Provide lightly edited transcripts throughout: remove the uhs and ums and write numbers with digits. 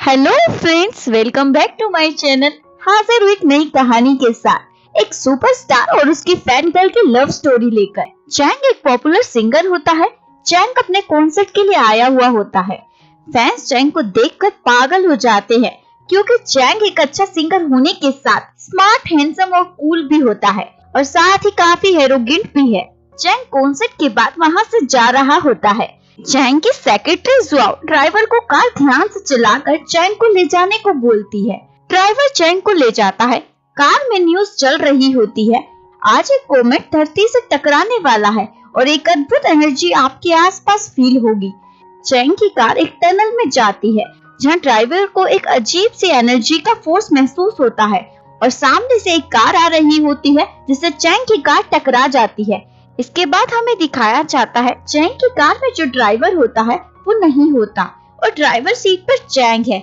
Hello friends, welcome back to my channel. हाजिर हूँ एक नई कहानी के साथ, एक सुपरस्टार और उसकी फैन गर्ल की लव स्टोरी लेकर। चैंग एक पॉपुलर सिंगर होता है। चैंग अपने कॉन्सर्ट के लिए आया हुआ होता है। फैंस चैंग को देखकर पागल हो जाते हैं क्योंकि चैंग एक अच्छा सिंगर होने के साथ स्मार्ट, हैंडसम और कूल भी होता है और साथ ही काफी एरोगेंट भी है। चैंग कॉन्सर्ट के बाद वहाँ से जा रहा होता है। चैंग की सेक्रेटरी जुआओ ड्राइवर को कार ध्यान से चलाकर चैंग को ले जाने को बोलती है। ड्राइवर चैंग को ले जाता है। कार में न्यूज चल रही होती है, आज एक कोमेट धरती से टकराने वाला है और एक अद्भुत एनर्जी आपके आसपास फील होगी। चैंग की कार एक टनल में जाती है जहां ड्राइवर को एक अजीब सी एनर्जी का फोर्स महसूस होता है और सामने से एक कार आ रही होती है जिससे चैंग की कार टकरा जाती है। इसके बाद हमें दिखाया जाता है चैंग की कार में जो ड्राइवर होता है वो नहीं होता और ड्राइवर सीट पर चैंग है।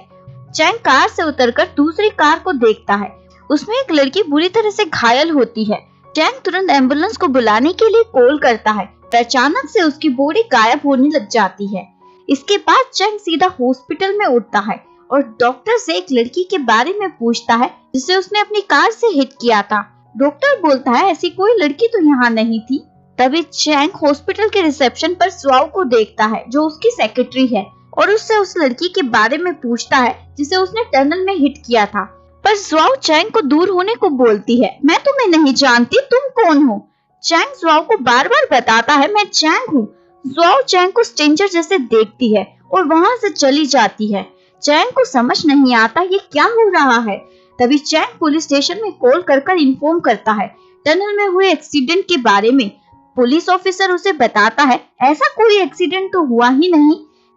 चैंग कार से उतरकर दूसरी कार को देखता है, उसमें एक लड़की बुरी तरह से घायल होती है। चैंग तुरंत एम्बुलेंस को बुलाने के लिए कॉल करता है और अचानक से उसकी बॉडी गायब होने लग जाती है। इसके बाद चैंग सीधा हॉस्पिटल में उठता है और डॉक्टर से एक लड़की के बारे में पूछता है जिसे उसने अपनी कार से हिट किया था। डॉक्टर बोलता है ऐसी कोई लड़की तो यहाँ नहीं थी। तभी चैंग हॉस्पिटल के रिसेप्शन पर जुआओ को देखता है जो उसकी सेक्रेटरी है और उससे उस लड़की के बारे में पूछता है जिसे उसने टनल में हिट किया था। पर जुआओ चैंग को दूर होने को बोलती है, मैं तुम्हें नहीं जानती, तुम कौन हो? चैंग जुआओ को बार बार बताता है मैं चैंग हूँ। जुआओ चैंग को स्ट्रेंजर जैसे देखती है और वहाँ से चली जाती है। चैंग को समझ नहीं आता ये क्या हो रहा है। तभी चैंग पुलिस स्टेशन में कॉल कर इन्फॉर्म करता है टनल में हुए एक्सीडेंट के बारे में। पुलिस ऑफिसर उसे बताता है ऐसा कोई एक्सीडेंट तो हुआ ही नहीं।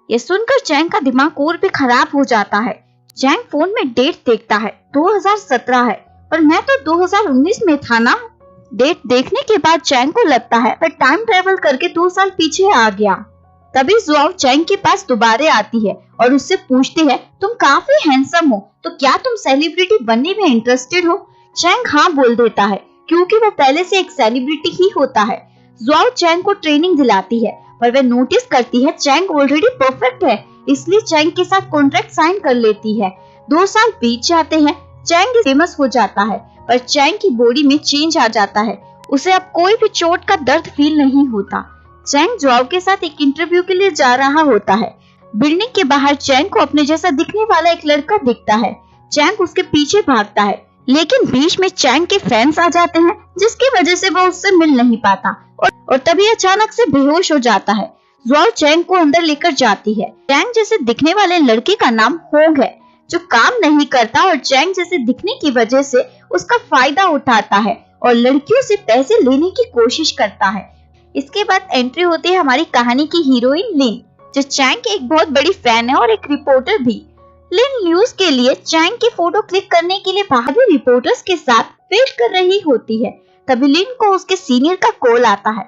ये सुनकर चैंग का दिमाग और भी खराब हो जाता है। चैंग फोन में डेट देखता है, 2017 है, पर मैं तो 2019 में था ना। डेट देखने के बाद चैंग को लगता है मैं टाइम ट्रेवल करके 2 साल पीछे आ गया। तभी जुआओ चैंग के पास दोबारा आती है और उससे पूछती है तुम काफी हैंडसम हो, तो क्या तुम सेलिब्रिटी बनने में इंटरेस्टेड हो? चैंग हाँ बोल देता है क्योंकि वो पहले से एक सेलिब्रिटी ही होता है। जुआओ चैंग को ट्रेनिंग दिलाती है पर वह नोटिस करती है चैंग ऑलरेडी परफेक्ट है, इसलिए चैंग के साथ कॉन्ट्रैक्ट साइन कर लेती है। 2 साल बीत जाते हैं। चैंग फेमस हो जाता है पर चैंग की बॉडी में चेंज आ जाता है। उसे अब कोई भी चोट का दर्द फील नहीं होता। चैंग जुआओ के साथ एक इंटरव्यू के लिए जा रहा होता है। बिल्डिंग के बाहर चैंग को अपने जैसा दिखने वाला एक लड़का दिखता है। चैंग उसके पीछे भागता है लेकिन बीच में चैंग के फैंस आ जाते हैं जिसकी वजह से वो उससे मिल नहीं पाता और तभी अचानक से बेहोश हो जाता है। जुआओ चैंग को अंदर लेकर जाती है। चैंग जैसे दिखने वाले लड़के का नाम होंग है जो काम नहीं करता और चैंग जैसे दिखने की वजह से उसका फायदा उठाता है और लड़कियों से पैसे लेने की कोशिश करता है। इसके बाद एंट्री होती है हमारी कहानी की हीरोइन लिन, जो चैंग की एक बहुत बड़ी फैन है और एक रिपोर्टर भी। लिन न्यूज के लिए चैंग की फोटो क्लिक करने के लिए बाहरी रिपोर्टर्स के साथ वेट कर रही होती है। तभी लिन को उसके सीनियर का कॉल आता है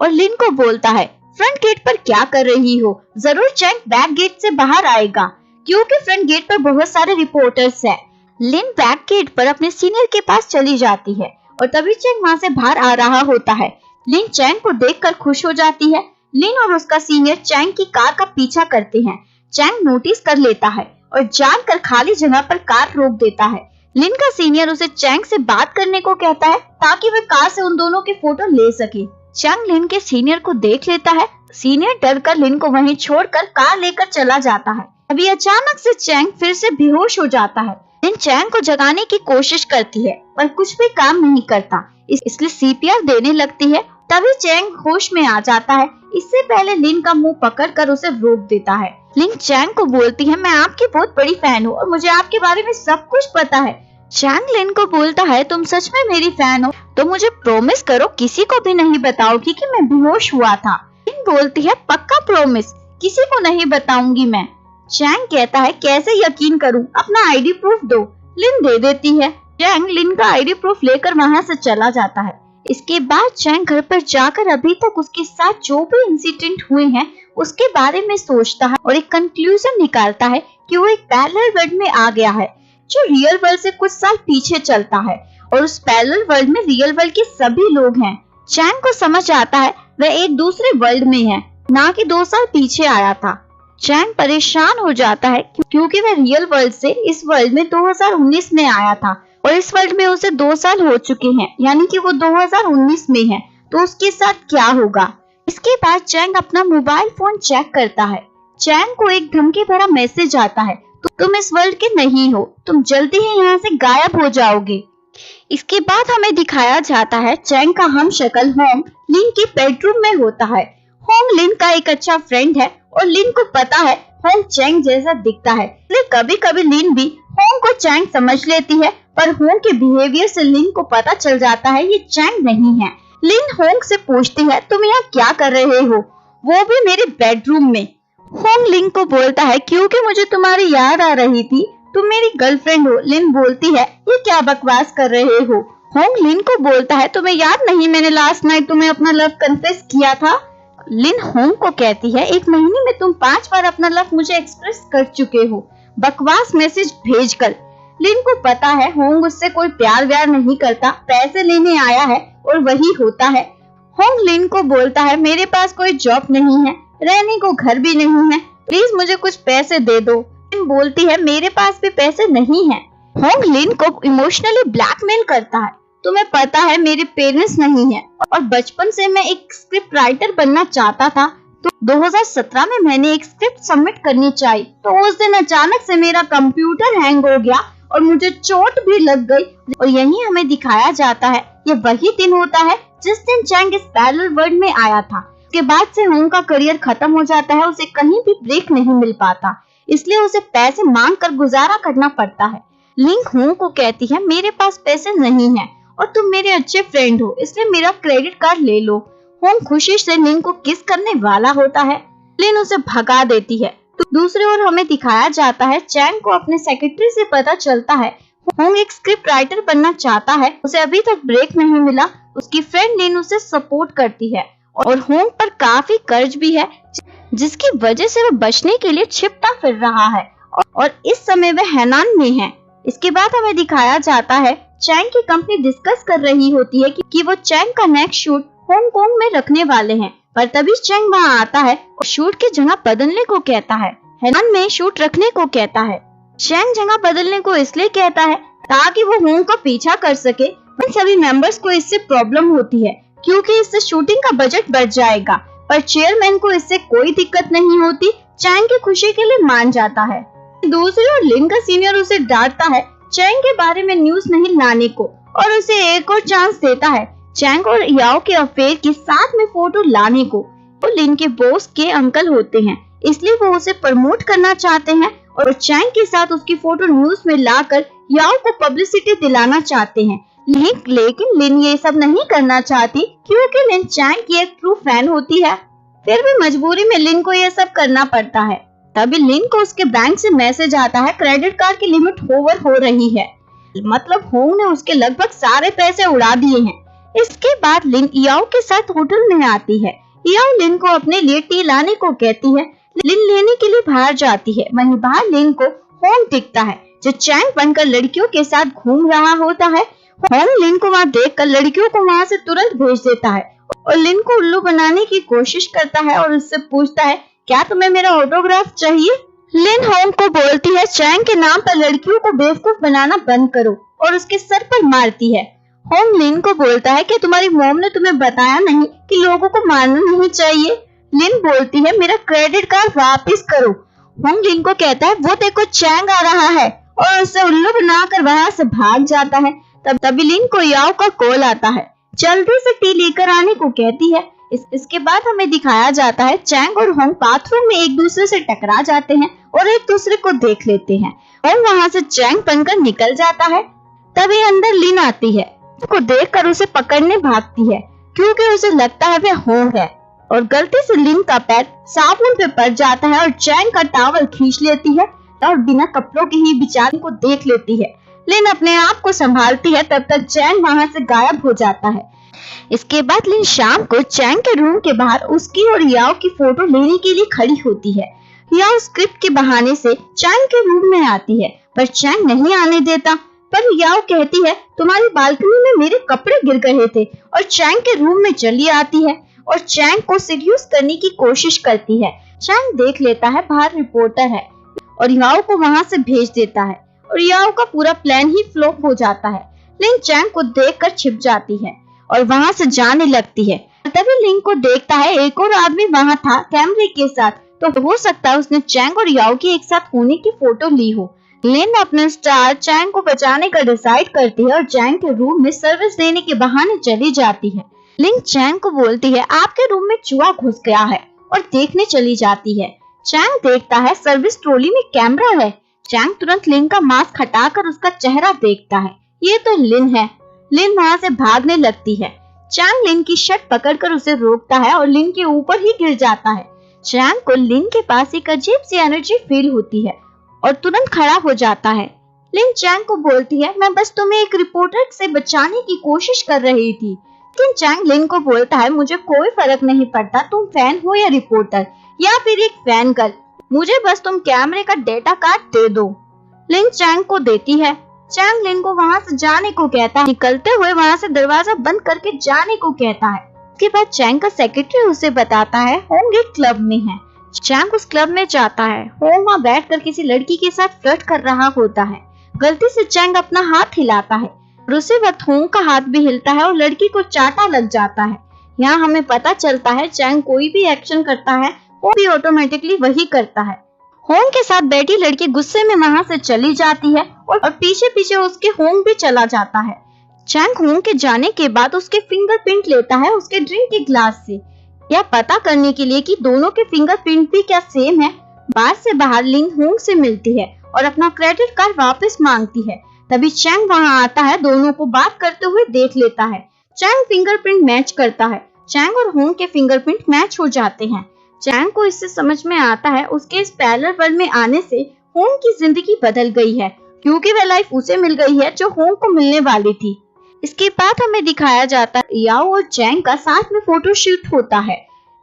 और लिन को बोलता है फ्रंट गेट पर क्या कर रही हो? जरूर चैंग बैक गेट से बाहर आएगा क्योंकि फ्रंट गेट पर बहुत सारे रिपोर्टर्स हैं। लिन बैक गेट पर अपने सीनियर के पास चली जाती है और तभी चैंग वहाँ से बाहर आ रहा होता है। लिन चैंग को देखकर खुश हो जाती है। लिन और उसका सीनियर चैंग की कार का पीछा करते हैं। चैंग नोटिस कर लेता है और जानकर खाली जगह पर कार रोक देता है। लिन का सीनियर उसे चैंग से बात करने को कहता है ताकि वह कार से उन दोनों की फोटो ले सके। चैंग लिन के सीनियर को देख लेता है। सीनियर डर कर लिन को वहीं छोड़कर कार लेकर चला जाता है। अभी अचानक से चैंग फिर से बेहोश हो जाता है। लिन चैंग को जगाने की कोशिश करती है पर कुछ भी काम नहीं करता, इसलिए सीपीआर देने लगती है। तभी चैंग होश में आ जाता है। इससे पहले लिन का मुंह पकड़कर उसे रोक देता है। लिन चैंग को बोलती है मैं आपकी बहुत बड़ी फैन हूँ और मुझे आपके बारे में सब कुछ पता है। चैंग लिन को बोलता है तुम सच में मेरी फैन हो तो मुझे प्रॉमिस करो किसी को भी नहीं बताओगी कि मैं बेहोश हुआ था। लिन बोलती है पक्का प्रॉमिस, किसी को नहीं बताऊंगी मैं। चैंग कहता है कैसे यकीन करूं, अपना आईडी प्रूफ दो। लिन दे देती है। चैंग लिन का आईडी प्रूफ लेकर वहाँ से चला जाता है। इसके बाद चैंग घर पर जाकर अभी तक उसके साथ जो भी इंसिडेंट हुए हैं उसके बारे में सोचता है और एक कंक्लूजन निकालता है कि वो एक पैरेलल वर्ल्ड में आ गया है जो रियल वर्ल्ड से कुछ साल पीछे चलता है और उस पैरेलल वर्ल्ड में रियल वर्ल्ड के सभी लोग हैं। चैंग को समझ आता है वह एक दूसरे वर्ल्ड में है, ना कि 2 साल पीछे आया था। चैंग परेशान हो जाता है क्योंकि वह रियल वर्ल्ड से इस वर्ल्ड में 2019 में आया था और इस वर्ल्ड में उसे 2 साल हो चुके हैं, यानी कि वो 2019 में है, तो उसके साथ क्या होगा। इसके बाद चैंग अपना मोबाइल फोन चेक करता है। चैंग को एक धमकी भरा मैसेज आता है, तुम इस वर्ल्ड के नहीं हो, तुम जल्दी ही यहाँ से गायब हो जाओगे। इसके बाद हमें दिखाया जाता है चैंग का हमशक्ल होंग लिन की बेडरूम में होता है। होंग लिन का एक अच्छा फ्रेंड है और लिन को पता है होंग चैंग जैसा दिखता है, इसलिए कभी कभी लिन भी होंग को चैंग समझ लेती है, पर होंग के बिहेवियर से लिन को पता चल जाता है ये चैंग नहीं है। लिन होंग से पूछती है, तुम यहाँ क्या कर रहे हो, वो भी मेरे बेडरूम में। होंग लिन को बोलता है, क्योंकि मुझे तुम्हारी याद आ रही थी, तुम मेरी गर्लफ्रेंड हो। लिन बोलती है, ये क्या बकवास कर रहे हो। होंग लिन को बोलता है, तुम्हें याद नहीं मैंने लास्ट नाइट तुम्हें अपना लव कन्फेस किया था। लिन होंग को कहती है, 1 महीने में तुम 5 बार अपना लव मुझे एक्सप्रेस कर चुके हो, बकवास मैसेज भेजकर। लिन को पता है होंग उससे कोई प्यार व्यार नहीं करता, पैसे लेने आया है और वही होता है। होंग लिन को बोलता है, मेरे पास कोई जॉब नहीं है, रहने को घर भी नहीं है, प्लीज मुझे कुछ पैसे दे दो। लिन बोलती है, मेरे पास भी पैसे नहीं है। होंग लिन को इमोशनली ब्लैकमेल करता है, तुम्हें पता है मेरे पेरेंट्स नहीं है और बचपन से मैं एक स्क्रिप्ट राइटर बनना चाहता था, तो 2017 में मैंने एक स्क्रिप्ट सबमिट करनी चाहिए, तो उस दिन अचानक से मेरा कंप्यूटर हैंग हो गया और मुझे चोट भी लग गई। और यही हमें दिखाया जाता है ये वही दिन होता है जिस दिन चैंग इस पैरेलल वर्ल्ड में आया था। उसके बाद से होंग का करियर खत्म हो जाता है, उसे कहीं भी ब्रेक नहीं मिल पाता, इसलिए उसे पैसे मांग कर गुजारा करना पड़ता है। लिन होंग को कहती है, मेरे पास पैसे नहीं है और तुम मेरे अच्छे फ्रेंड हो, इसलिए मेरा क्रेडिट कार्ड ले लो। होंग खुशी से लिन को किस करने वाला होता है, लिन उसे भगा देती है। तो दूसरी ओर हमें दिखाया जाता है चैंग को अपने सेक्रेटरी से पता चलता है होंग एक स्क्रिप्ट राइटर बनना चाहता है, उसे अभी तक ब्रेक नहीं मिला। उसकी फ्रेंड लिन उसे सपोर्ट करती है और होंग पर काफी कर्ज भी है, जिसकी वजह से वह बचने के लिए छिपता फिर रहा है और इस समय वह हैनान में है। इसके बाद हमें दिखाया जाता है चैंग की कंपनी डिस्कस कर रही होती है कि वो चैंग का नेक्स्ट शूट हांगकांग में रखने वाले हैं, पर तभी चैंग वहाँ आता है और शूट की जगह बदलने को कहता है, हैनान में शूट रखने को कहता है। चैंग जगह बदलने को इसलिए कहता है ताकि वो होंग का पीछा कर सके। इन सभी मेंबर्स को इससे प्रॉब्लम होती है क्योंकि इससे शूटिंग का बजट बढ़ जाएगा, पर चेयरमैन को इससे कोई दिक्कत नहीं होती, चैंग की खुशी के लिए मान जाता है। दूसरी ओर लिन का सीनियर उसे डांटता है चैंग के बारे में न्यूज नहीं लाने को और उसे एक और चांस देता है चैंग और याओ के अफेयर के साथ में फोटो लाने को। वो लिन के बॉस के अंकल होते हैं, इसलिए वो उसे प्रमोट करना चाहते हैं और चैंग के साथ उसकी फोटो न्यूज में लाकर याओ को पब्लिसिटी दिलाना चाहते हैं। लेकिन लिन ये सब नहीं करना चाहती क्योंकि लिन चैंग की एक ट्रू फैन होती है। फिर भी मजबूरी में लिन को ये सब करना पड़ता है। तभी लिन को उसके बैंक से मैसेज आता है क्रेडिट कार्ड की लिमिट ओवर हो रही है, मतलब होंग ने उसके लगभग सारे पैसे उड़ा दिए हैं। इसके बाद लिन याओ के साथ होटल में आती है। याओ लिन को अपने लिए टी लाने को कहती है। लिन लेने के लिए बाहर जाती है, वहीं बाहर लिन को होंग दिखता है जो चैंग बनकर लड़कियों के साथ घूम रहा होता है। होंग लिन को वहाँ देखकर लड़कियों को वहाँ से तुरंत भेज देता है और लिन को उल्लू बनाने की कोशिश करता है और उससे पूछता है क्या तुम्हें मेरा ऑटोग्राफ चाहिए। लिन होंग को बोलती है चैंग के नाम पर लड़कियों को बेवकूफ बनाना बंद करो और उसके सर पर मारती है। होंग लिन को बोलता है कि तुम्हारी मॉम ने तुम्हें बताया नहीं कि लोगों को मारना नहीं चाहिए। लिन बोलती है मेरा क्रेडिट कार्ड वापस करो। होंग लिन को कहता है वो देखो चैंग आ रहा है और उसे उल्लू बनाकर वहाँ से भाग जाता है। तभी लिन को याओ का कॉल आता है, जल्दी से टी लेकर आने को कहती है। इसके बाद हमें दिखाया जाता है चैंग और होंग बाथरूम में एक दूसरे से टकरा जाते हैं और एक दूसरे को देख लेते हैं। होंग वहाँ से चैंग बनकर निकल जाता है। तभी अंदर लिन आती है, उसको देखकर उसे पकड़ने भागती है क्योंकि उसे लगता है वह होंग है और गलती से लिन का पैर साबुन पे पड़ जाता है और चैंग का टॉवल खींच लेती है और बिना कपड़ों के ही बेचारी को देख लेती है। लिन अपने आप को संभालती है, तब तक चैंग वहाँ से गायब हो जाता है। इसके बाद लिन शाम को चैंग के रूम के बाहर उसकी और याओ की फोटो लेने के लिए खड़ी होती है। याओ स्क्रिप्ट के बहाने से चैंग के रूम में आती है पर चैंग नहीं आने देता। पर याओ कहती है तुम्हारी बालकनी में मेरे कपड़े गिर गए थे और चैंग के रूम में चली आती है और चैंग को सीड्यूस करने की कोशिश करती है। चैंग देख लेता है बाहर रिपोर्टर है और याओ को वहाँ से भेज देता है और याओ का पूरा प्लान ही फ्लॉप हो जाता है। लिन चैंग को देखकर छिप जाती है और वहाँ से जाने लगती है। तभी लिन को देखता है एक और आदमी वहाँ था कैमरे के साथ, तो हो सकता है उसने चैंग और याओ की एक साथ होने की फोटो ली हो। लिन अपने स्टार चैंग को बचाने का डिसाइड करती है और चैंग के रूम में सर्विस देने के बहाने चली जाती है। लिन चैंग को बोलती है आपके रूम में चूहा घुस गया है और देखने चली जाती है। चैंग देखता है सर्विस ट्रॉली में कैमरा है। चैंग तुरंत लिन का मास्क हटाकर उसका चेहरा देखता है, ये तो लिन है। लिन वहाँ से भागने लगती है। चैंग लिन की शर्ट पकड़कर उसे रोकता है और लिन के ऊपर ही गिर जाता है। चैंग को लिन के पास एक अजीब सी एनर्जी फील होती है और तुरंत खड़ा हो जाता है। लिन चैंग को बोलती है मैं बस तुम्हें एक रिपोर्टर से बचाने की कोशिश कर रही थी। लेकिन चैंग लिन को बोलता है मुझे कोई फर्क नहीं पड़ता तुम फैन हो या रिपोर्टर या फिर एक फैन गर्ल, मुझे बस तुम कैमरे का डेटा कार्ड दे दो। लिन चैंग को देती है। चैंग लिन को वहाँ से जाने को कहता है। निकलते हुए वहाँ से दरवाजा बंद करके जाने को कहता है। उसके बाद चैंग का सेक्रेटरी उसे बताता है होंग एक क्लब में है। चैंग उस क्लब में जाता है। होंग वहाँ बैठकर किसी लड़की के साथ फ्लर्ट कर रहा होता है। गलती से चैंग अपना हाथ हिलाता है और उसी वक्त होंग का हाथ भी हिलता है और लड़की को चाटा लग जाता है। यहाँ हमें पता चलता है चैंग कोई भी एक्शन करता है वो भी ऑटोमेटिकली वही करता है। होंग के साथ बैठी लड़की गुस्से में वहाँ से चली जाती है और पीछे पीछे उसके होंग भी चला जाता है। चैंग होंग के जाने के बाद उसके फिंगरप्रिंट लेता है उसके ड्रिंक के ग्लास से, यह पता करने के लिए कि दोनों के फिंगरप्रिंट भी क्या सेम है। बार से बाहर लिन होंग से मिलती है और अपना क्रेडिट कार्ड वापस मांगती है। तभी चैंग वहाँ आता है, दोनों को बात करते हुए देख लेता है। चैंग फिंगरप्रिंट मैच करता है। चैंग और होंग के फिंगरप्रिंट मैच हो जाते हैं। चैंग को इससे समझ में आता है उसके इस पैरेलल वर्ल्ड में आने से होंग की जिंदगी बदल गई है, क्योंकि वह लाइफ उसे मिल गई है जो होंग को मिलने वाली थी। इसके बाद हमें दिखाया जाता है याओ और चैंग का साथ में फोटोशूट होता है।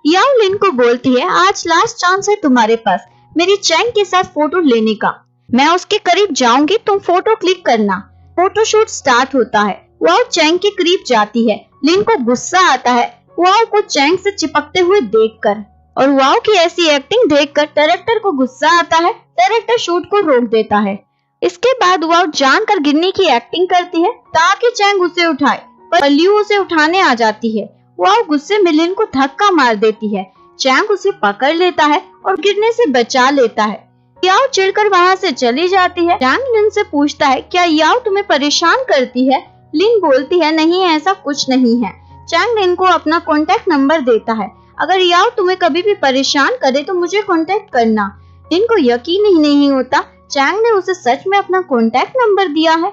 याओ लिन को बोलती है आज लास्ट चांस है तुम्हारे पास मेरी चैंग के साथ फोटो लेने का, मैं उसके करीब जाऊंगी, तुम फोटो क्लिक करना। फोटोशूट स्टार्ट होता है। वाओ चैंग के करीब जाती है। लिन को गुस्सा आता है वाओ को चैंग से चिपकते हुए देखकर, और वाओ की ऐसी एक्टिंग देखकर डायरेक्टर को गुस्सा आता है। डायरेक्टर शूट को रोक देता है। इसके बाद वाओ जानकर गिरने की एक्टिंग करती है ताकि चैंग उसे उठाए, पर लियू उसे उठाने आ जाती है। वाओ गुस्से में लिन को धक्का मार देती है। चैंग उसे पकड़ लेता है और गिरने से बचा लेता है। याओ चिढ़कर वहाँ से चली जाती है। चैंग लिन से पूछता है क्या याओ तुम्हें परेशान करती है। लिन बोलती है नहीं ऐसा कुछ नहीं है। चैंग लिन को अपना कॉन्टेक्ट नंबर देता है, अगर याओ तुम्हें कभी भी परेशान करे तो मुझे कांटेक्ट करना। लिन को यकीन ही नहीं होता चैंग ने उसे सच में अपना कांटेक्ट नंबर दिया है।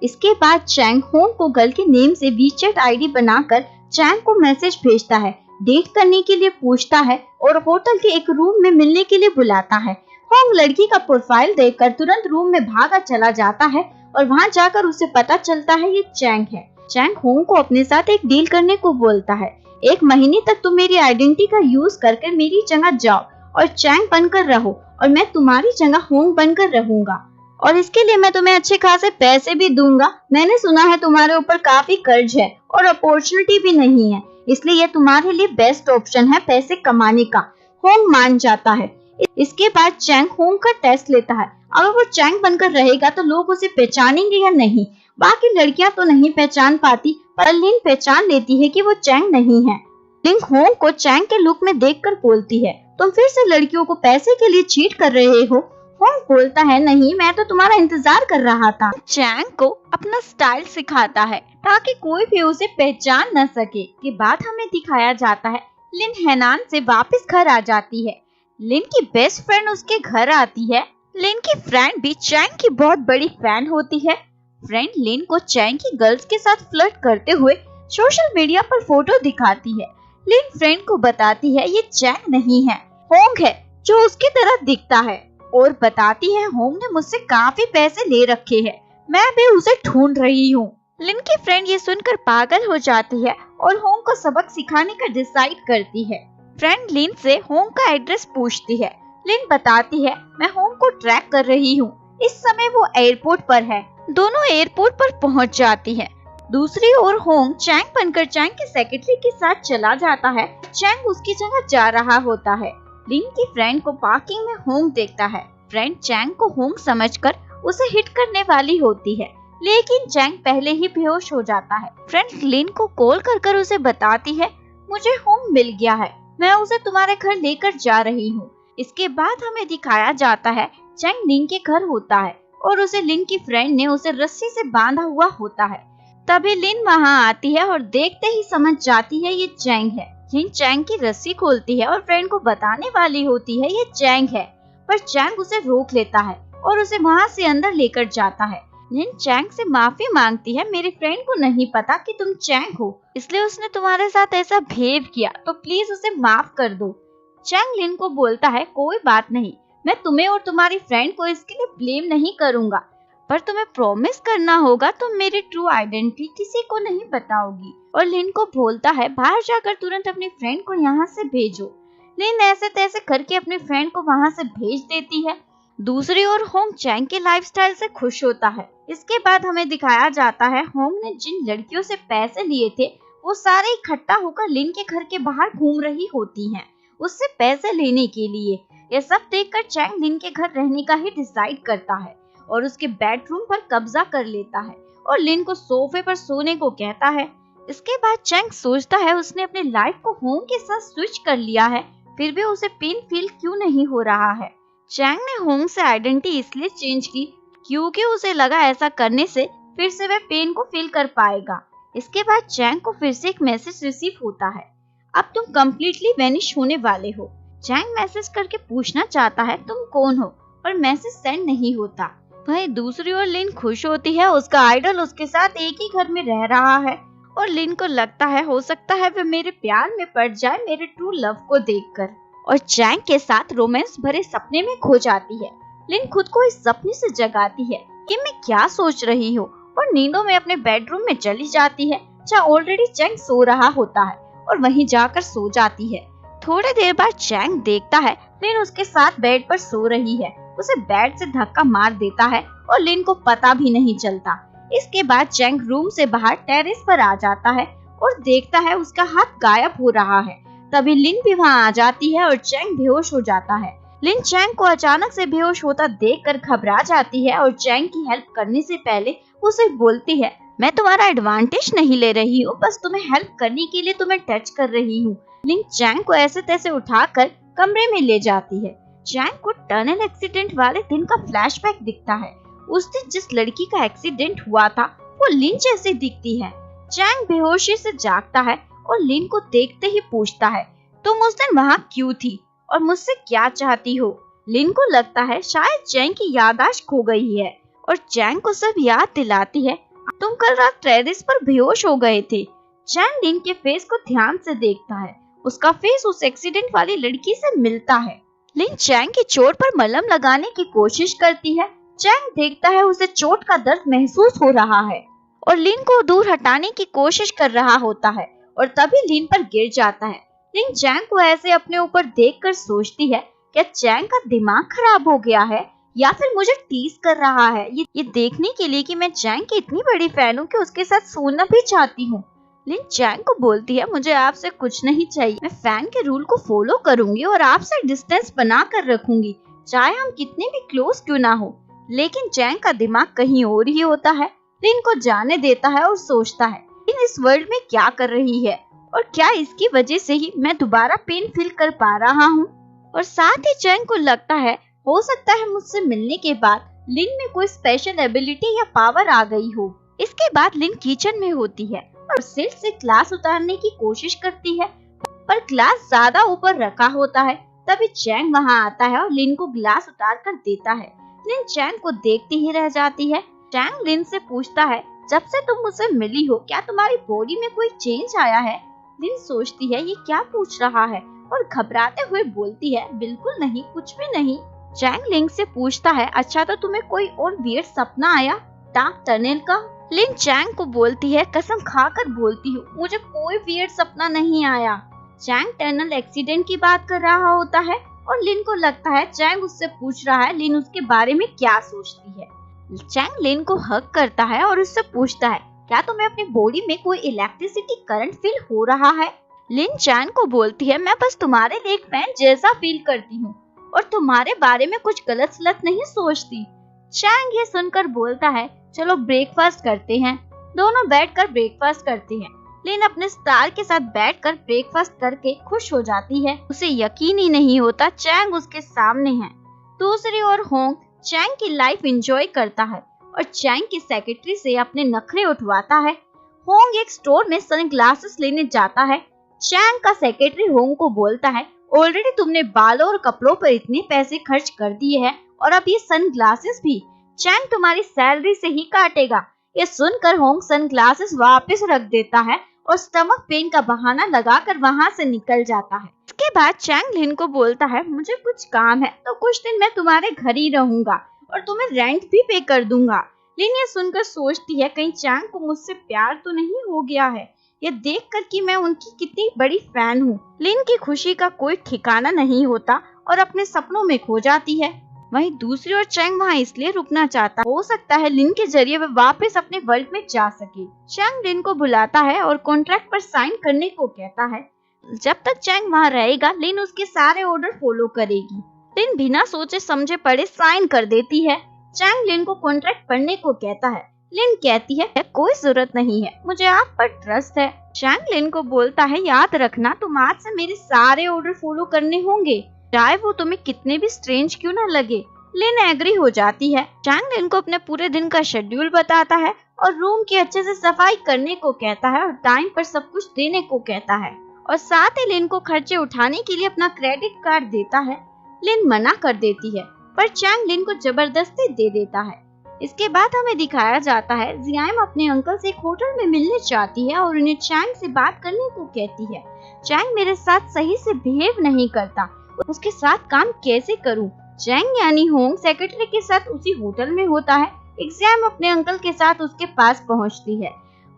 इसके बाद चैंग होंग को गर्ल के नेम से वीचैट आईडी बनाकर चैंग को मैसेज भेजता है, डेट करने के लिए पूछता है और होटल के एक रूम में मिलने के लिए बुलाता है। होंग लड़की का प्रोफाइल देखकर तुरंत रूम में भागा चला जाता है और वहाँ जाकर उसे पता चलता है ये चैंग है। चैंग होंग को अपने साथ एक डील करने को बोलता है, 1 महीने तक तुम मेरी आइडेंटिटी का यूज करके मेरी जगह जाओ और चैंग बनकर रहो और मैं तुम्हारी जगह होंग बनकर रहूंगा, और इसके लिए मैं तुम्हें अच्छे खासे पैसे भी दूंगा। मैंने सुना है तुम्हारे ऊपर काफी कर्ज है और अपॉर्चुनिटी भी नहीं है, इसलिए ये तुम्हारे लिए बेस्ट ऑप्शन है पैसे कमाने का। होंग मान जाता है। इसके बाद चैंग होंग का टेस्ट लेता है। अगर वो चैंग बनकर रहेगा तो लोग उसे पहचानेंगे या नहीं। बाकी लड़कियां तो नहीं पहचान पाती, पर लिन पहचान लेती है कि वो चैंग नहीं है। लिन होंग को चैंग के लुक में देखकर बोलती है तुम फिर से लड़कियों को पैसे के लिए चीट कर रहे हो। होंग बोलता है नहीं, मैं तो तुम्हारा इंतजार कर रहा था। चैंग को अपना स्टाइल सिखाता है ताकि कोई भी उसे पहचान न सके। के बाद हमें दिखाया जाता है लिन हैनान से वापस घर आ जाती है। लिन की बेस्ट फ्रेंड उसके घर आती है। लिन की फ्रेंड भी चैंग की बहुत बड़ी फैन होती है। फ्रेंड लिन को चैंग की गर्ल्स के साथ फ्लर्ट करते हुए सोशल मीडिया पर फोटो दिखाती है। लिन फ्रेंड को बताती है ये चैंग नहीं है, होंग है जो उसकी तरह दिखता है, और बताती है होंग ने मुझसे काफी पैसे ले रखे हैं, मैं भी उसे ढूंढ रही हूँ। लिन की फ्रेंड ये सुनकर पागल हो जाती है और होंग को सबक सिखाने का डिसाइड करती है। फ्रेंड लिन से होंग का एड्रेस पूछती है। लिन बताती है मैं होंग को ट्रैक कर रही हूँ, इस समय वो एयरपोर्ट पर है। दोनों एयरपोर्ट पर पहुँच जाती है। दूसरी ओर होंग चैंग बनकर चैंग के सेक्रेटरी के साथ चला जाता है। चैंग उसकी जगह जा रहा होता है। लिन की फ्रेंड को पार्किंग में होंग देखता है। फ्रेंड चैंग को होंग समझकर उसे हिट करने वाली होती है, लेकिन चैंग पहले ही बेहोश हो जाता है। फ्रेंड लिन को कॉल कर उसे बताती है, मुझे होंग मिल गया है, मैं उसे तुम्हारे घर लेकर जा रही हूँ। इसके बाद हमें दिखाया जाता है चैंग लिन के घर होता है और उसे लिन की फ्रेंड ने उसे रस्सी से बांधा हुआ होता है। तभी लिन वहाँ आती है और देखते ही समझ जाती है ये चैंग है। लिन चैंग की रस्सी खोलती है और फ्रेंड को बताने वाली होती है ये चैंग है, पर चैंग उसे रोक लेता है और उसे वहाँ से अंदर लेकर जाता है। लिन चैंग से माफी मांगती है, मेरी फ्रेंड को नहीं पता कि तुम चैंग हो, इसलिए उसने तुम्हारे साथ ऐसा बिहेव किया, तो प्लीज उसे माफ कर दो। चैंग लिन को बोलता है, कोई बात नहीं, मैं तुम्हें और तुम्हारी फ्रेंड को इसके लिए ब्लेम नहीं करूंगा, पर तुम्हें प्रॉमिस करना होगा तुम मेरी ट्रू आइडेंटिटी किसी को नहीं बताओगी। और लिन को बोलता है, बाहर जाकर तुरंत अपनी फ्रेंड को यहाँ से भेजो। लिन ऐसे तैसे करके अपनी फ्रेंड को वहाँ से भेज देती है। दूसरी ओर होंग चैंग के लाइफस्टाइल से खुश होता है। इसके बाद हमें दिखाया जाता है होंग ने जिन लड़कियों से पैसे लिए थे वो सारे इकट्ठा होकर लिन के घर के बाहर घूम रही होती हैं, उससे पैसे लेने के लिए। यह सब देखकर चैंग लिन के घर रहने का ही डिसाइड करता है और उसके बेडरूम पर कब्जा कर लेता है और लिन को सोफे पर सोने को कहता है। इसके बाद चैंग सोचता है उसने अपनी लाइफ को होंग के साथ स्विच कर लिया है, फिर भी उसे पेन फील क्यों नहीं हो रहा है। चैंग ने होंग से आइडेंटिटी इसलिए चेंज की क्योंकि उसे लगा ऐसा करने से फिर से वह पेन को फील कर पाएगा। इसके बाद चैंग को फिर से एक मैसेज रिसीव होता है, अब तुम कम्प्लीटली वैनिश होने वाले हो। चैंग मैसेज करके पूछना चाहता है तुम कौन हो, पर मैसेज सेंड नहीं होता। वहीं दूसरी ओर लिन खुश होती है, उसका आइडल उसके साथ एक ही घर में रह रहा है और लिन को लगता है हो सकता है वह मेरे प्यार में पड़ जाए मेरे ट्रू लव को देखकर, और चैंग के साथ रोमांस भरे सपने में खो जाती है। लिन खुद को इस सपने से जगाती है कि मैं क्या सोच रही हूँ और नींदों में अपने बेडरूम में चली जाती है जहाँ ऑलरेडी चैंग सो रहा होता है और वहीं जाकर सो जाती है। थोड़ी देर बाद चैंग देखता है लिन उसके साथ बेड पर सो रही है, उसे बेड से धक्का मार देता है और लिन को पता भी नहीं चलता। इसके बाद चैंग रूम से बाहर टेरेस पर आ जाता है और देखता है उसका हाथ गायब हो रहा है। तभी लिन भी वहाँ आ जाती है और चैंग बेहोश हो जाता है। लिन चैंग को अचानक से बेहोश होता देखकर घबरा जाती है और चैंग की हेल्प करने से पहले उसे बोलती है, मैं तुम्हारा एडवांटेज नहीं ले रही हूँ, बस तुम्हें हेल्प करने के लिए तुम्हें टच कर रही हूँ। लिन चैंग को ऐसे तैसे उठाकर कमरे में ले जाती है। चैंग को टनल एक्सीडेंट वाले दिन का फ्लैशबैक दिखता है। उस दिन जिस लड़की का एक्सीडेंट हुआ था वो लिन जैसी दिखती है। चैंग बेहोशी से जागता है और लिन को देखते ही पूछता है, तुम उस दिन वहाँ क्यों थी और मुझसे क्या चाहती हो। लिन को लगता है शायद चैंग की याददाश्त खो गई है और चैंग को सब याद दिलाती है, तुम कल रात टेरेस पर बेहोश हो गए थे। चैंग लिन के फेस को ध्यान से देखता है, उसका फेस उस एक्सीडेंट वाली लड़की से मिलता है। लिन चैंग की चोट पर मलहम लगाने की कोशिश करती है। चैंग देखता है उसे चोट का दर्द महसूस हो रहा है और लिन को दूर हटाने की कोशिश कर रहा होता है और तभी लिन पर गिर जाता है। लिन चैंग को ऐसे अपने ऊपर देखकर सोचती है, क्या चैंग का दिमाग खराब हो गया है या फिर मुझे टीज कर रहा है, ये देखने के लिए कि मैं चैंग की इतनी बड़ी फैन हूँ कि उसके साथ सोना भी चाहती हूँ। लिन चैंग को बोलती है, मुझे आपसे कुछ नहीं चाहिए, मैं फैन के रूल को फॉलो करूंगी और आपसे डिस्टेंस बना कर रखूंगी, चाहे हम कितने भी क्लोज क्यों ना हो। लेकिन चैंग का दिमाग कहीं और ही होता है। लिन को जाने देता है और सोचता है, लिन इस वर्ल्ड में क्या कर रही है और क्या इसकी वजह से ही मैं दोबारा पेन फील कर पा रहा हूँ। और साथ ही चैंग को लगता है हो सकता है मुझसे मिलने के बाद लिन में कोई स्पेशल एबिलिटी या पावर आ गई हो। इसके बाद लिन किचन में होती है और सिल्क से ग्लास उतारने की कोशिश करती है, पर ग्लास ज्यादा ऊपर रखा होता है। तभी चैंग वहाँ आता है और लिन को ग्लास उतार कर देता है। लिन चैंग को देखती ही रह जाती है। चैंग लिन से पूछता है, जब से तुम मुझसे मिली हो क्या तुम्हारी बॉडी में कोई चेंज आया है। लिन सोचती है ये क्या पूछ रहा है और घबराते हुए बोलती है, बिल्कुल नहीं, कुछ भी नहीं। चैंग लिन से पूछता है, अच्छा तो तुम्हें कोई और वियर्ड सपना आया डार्क टनल का। लिन चैंग को बोलती है, कसम खाकर बोलती हूँ मुझे कोई वियर्ड सपना नहीं आया। चैंग टनल एक्सीडेंट की बात कर रहा होता है और लिन को लगता है चैंग उससे पूछ रहा है लिन उसके बारे में क्या सोचती है। चैंग लिन को हग करता है और उससे पूछता है, क्या तुम्हें अपनी बॉडी में कोई इलेक्ट्रिसिटी करंट फील हो रहा है। लिन चैंग को बोलती है, मैं बस तुम्हारे लिए एक फैन जैसा फील करती हूँ और तुम्हारे बारे में कुछ गलत सलत नहीं सोचती। चैंग ये सुनकर बोलता है, चलो ब्रेकफास्ट करते हैं। दोनों बैठकर ब्रेकफास्ट करते हैं। लिन अपने स्टार के साथ बैठकर ब्रेकफास्ट करके खुश हो जाती है। उसे यकीन ही नहीं होता चैंग उसके सामने है। दूसरी ओर होंग चैंग की लाइफ एंजॉय करता है और चैंग की सेक्रेटरी से अपने नखरे उठवाता है। होंग एक स्टोर में सनग्लासेस लेने जाता है। चैंग का सेक्रेटरी होंग को बोलता है, ऑलरेडी तुमने बालों और कपड़ों पर इतने पैसे खर्च कर दिए हैं और अब ये सनग्लासेस भी चैंग तुम्हारी सैलरी से ही काटेगा। ये सुनकर होंग सनग्लासेस वापस रख देता है और स्टमक पेन का बहाना लगाकर वहां से निकल जाता है। इसके बाद चैंग लिन को बोलता है, मुझे कुछ काम है तो कुछ दिन मैं तुम्हारे घर ही रहूंगा और तुम्हें रेंट भी पे कर दूंगा। लिन ये सुनकर सोचती है, कहीं चैंग को मुझसे प्यार तो नहीं हो गया है, ये देखकर कि मैं उनकी कितनी बड़ी फैन हूँ। लिन की खुशी का कोई ठिकाना नहीं होता और अपने सपनों में खो जाती है। वहीं दूसरी ओर चैंग वहाँ इसलिए रुकना चाहता, हो सकता है लिन के जरिए वह वापस अपने वर्ल्ड में जा सके। चैंग लिन को बुलाता है और कॉन्ट्रैक्ट पर साइन करने को कहता है। जब तक चैंग वहाँ रहेगा लिन उसके सारे ऑर्डर फॉलो करेगी। लिन बिना सोचे समझे पड़े साइन कर देती है। चैंग लिन को कॉन्ट्रैक्ट पढ़ने को कहता है। लिन कहती है, कोई जरूरत नहीं है, मुझे आप पर ट्रस्ट है। चैंग लिन को बोलता है, याद रखना तुम आज से मेरे सारे ऑर्डर फॉलो करने होंगे, चाहे वो तुम्हें कितने भी स्ट्रेंज क्यों ना लगे। लिन एग्री हो जाती है। चैंग लिन को अपने पूरे दिन का शेड्यूल बताता है और रूम की अच्छे से सफाई करने को कहता है और टाइम पर सब कुछ देने को कहता है और साथ ही लिन को खर्चे उठाने के लिए अपना क्रेडिट कार्ड देता है। लिन मना कर देती है पर चैंग लिन को जबरदस्ती दे देता है। इसके बाद हमें दिखाया जाता है जियाम अपने अंकल से एक होटल में मिलने चाहती है और उन्हें चैंग से बात करने को कहती है। चैंग मेरे साथ सही से बिहेव नहीं करता, उसके साथ काम कैसे करूं? चैंग यानी होंग सेक्रेटरी के साथ उसी होटल में होता है। एग्जाम अपने अंकल के साथ उसके पास पहुंचती है।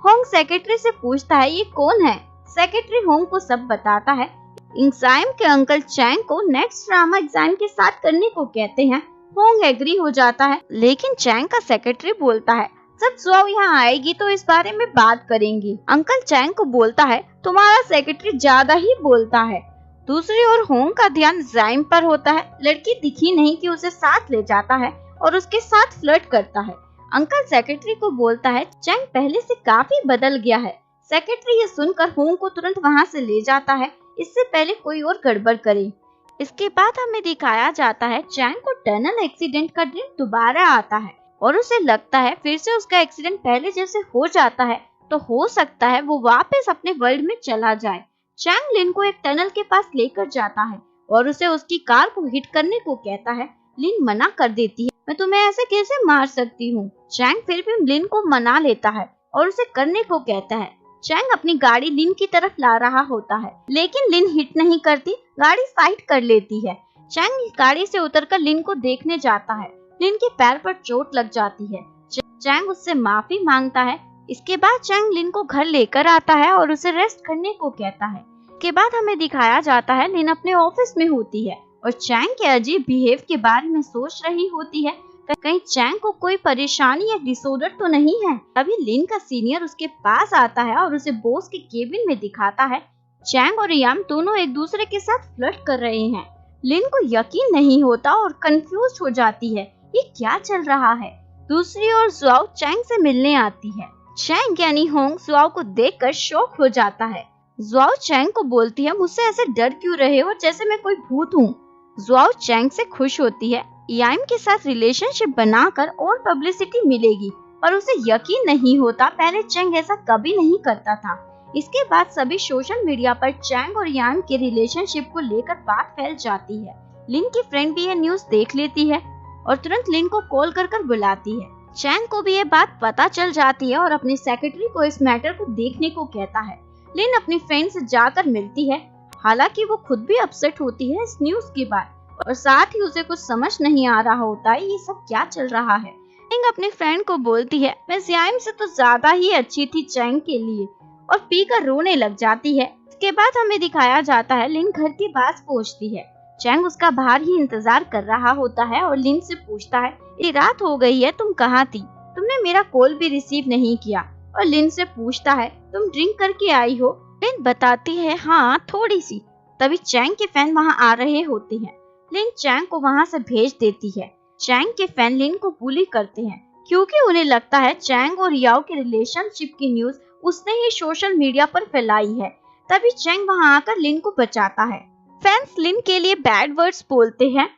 होंग सेक्रेटरी से पूछता है, ये कौन है? सेक्रेटरी होंग को सब बताता है। एग्जाम के अंकल चैंग को नेक्स्ट ड्रामा एग्जाम के साथ करने को कहते हैं। होंग एग्री हो जाता है, लेकिन चैंग का सेक्रेटरी बोलता है, जब जुआओ यहाँ आएगी तो इस बारे में बात करेंगे। अंकल चैंग को बोलता है, तुम्हारा सेक्रेटरी ज्यादा ही बोलता है। दूसरी ओर होंग का ध्यान जाइम पर होता है। लड़की दिखी नहीं कि उसे साथ ले जाता है और उसके साथ फ्लर्ट करता है। अंकल सेक्रेटरी को बोलता है, चैंग पहले से काफी बदल गया है। सेक्रेटरी ये सुनकर होंग को तुरंत वहाँ से ले जाता है, इससे पहले कोई और गड़बड़ करे। इसके बाद हमें दिखाया जाता है चैंग को टनल एक्सीडेंट का ड्रीम दोबारा आता है और उसे लगता है फिर से उसका एक्सीडेंट पहले जैसे हो जाता है तो हो सकता है वो वापस अपने वर्ल्ड में चला जाए। चैंग लिन को एक टनल के पास लेकर जाता है और उसे उसकी कार को हिट करने को कहता है। लिन मना कर देती है, मैं तुम्हें ऐसे कैसे मार सकती हूँ। चैंग फिर भी लिन को मना लेता है और उसे करने को कहता है। चैंग अपनी गाड़ी लिन की तरफ ला रहा होता है, लेकिन लिन हिट नहीं करती, गाड़ी साइड कर लेती है। चैंग गाड़ी से उतरकर लिन को देखने जाता है। लिन के पैर पर चोट लग जाती है। चैंग उससे माफी मांगता है। इसके बाद चैंग लिन को घर लेकर आता है और उसे रेस्ट करने को कहता है। इसके बाद हमें दिखाया जाता है लिन अपने ऑफिस में होती है और चैंग के अजीब बिहेव के बारे में सोच रही होती है, कहीं चैंग को कोई परेशानी या डिसऑर्डर तो नहीं है। तभी लिन का सीनियर उसके पास आता है और उसे बॉस के केबिन में दिखाता है। चैंग और याम दोनों एक दूसरे के साथ फ्लर्ट कर रहे हैं। लिन को यकीन नहीं होता और कंफ्यूज हो जाती है, ये क्या चल रहा है। दूसरी ओर जुआओ चैंग से मिलने आती है। चैंग यानी होंग जुआओ को देखकर शॉक हो जाता है। जुआओ चैंग को बोलती है, मुझसे ऐसे डर क्यों रहे हो जैसे मैं कोई भूत हूँ। जुआओ चैंग से खुश होती है। याम के साथ रिलेशनशिप बनाकर और पब्लिसिटी मिलेगी और उसे यकीन नहीं होता, पहले चैंग ऐसा कभी नहीं करता था। इसके बाद सभी सोशल मीडिया पर चैंग और याम के रिलेशनशिप को लेकर बात फैल जाती है। लिन की फ्रेंड भी यह न्यूज देख लेती है और तुरंत लिन को कॉल कर बुलाती है। चैंग को भी ये बात पता चल जाती है और अपने सेक्रेटरी को इस मैटर को देखने को कहता है। लिन अपनी फ्रेंड से जाकर मिलती है, हालांकि वो खुद भी अपसेट होती है इस न्यूज के बाद और साथ ही उसे कुछ समझ नहीं आ रहा होता है ये सब क्या चल रहा है। चैंग अपनी फ्रेंड को बोलती है, मैं जियाम से तो ज्यादा ही अच्छी थी चैंग के लिए, और पीकर रोने लग जाती है। इसके बाद हमें दिखाया जाता है लिन घर के पास पहुंचती है। चैंग उसका बाहर ही इंतजार कर रहा होता है और लिन से पूछता है, ये रात हो गई है, तुम कहाँ थी? तुमने मेरा कॉल भी रिसीव नहीं किया। और लिन से पूछता है, तुम ड्रिंक करके आई हो? लिन बताती है हाँ थोड़ी सी। तभी चैंग के फैन वहाँ आ रहे होते हैं। लिन चैंग को वहाँ से भेज देती है। चैंग के फैन लिन को बुली करते हैं क्योंकि उन्हें लगता है चैंग और याओ के रिलेशनशिप की न्यूज उसने ही सोशल मीडिया पर फैलाई है। तभी चैंग वहाँ आकर लिन को बचाता है। फैंस लिन के लिए बैड वर्ड्स बोलते हैं।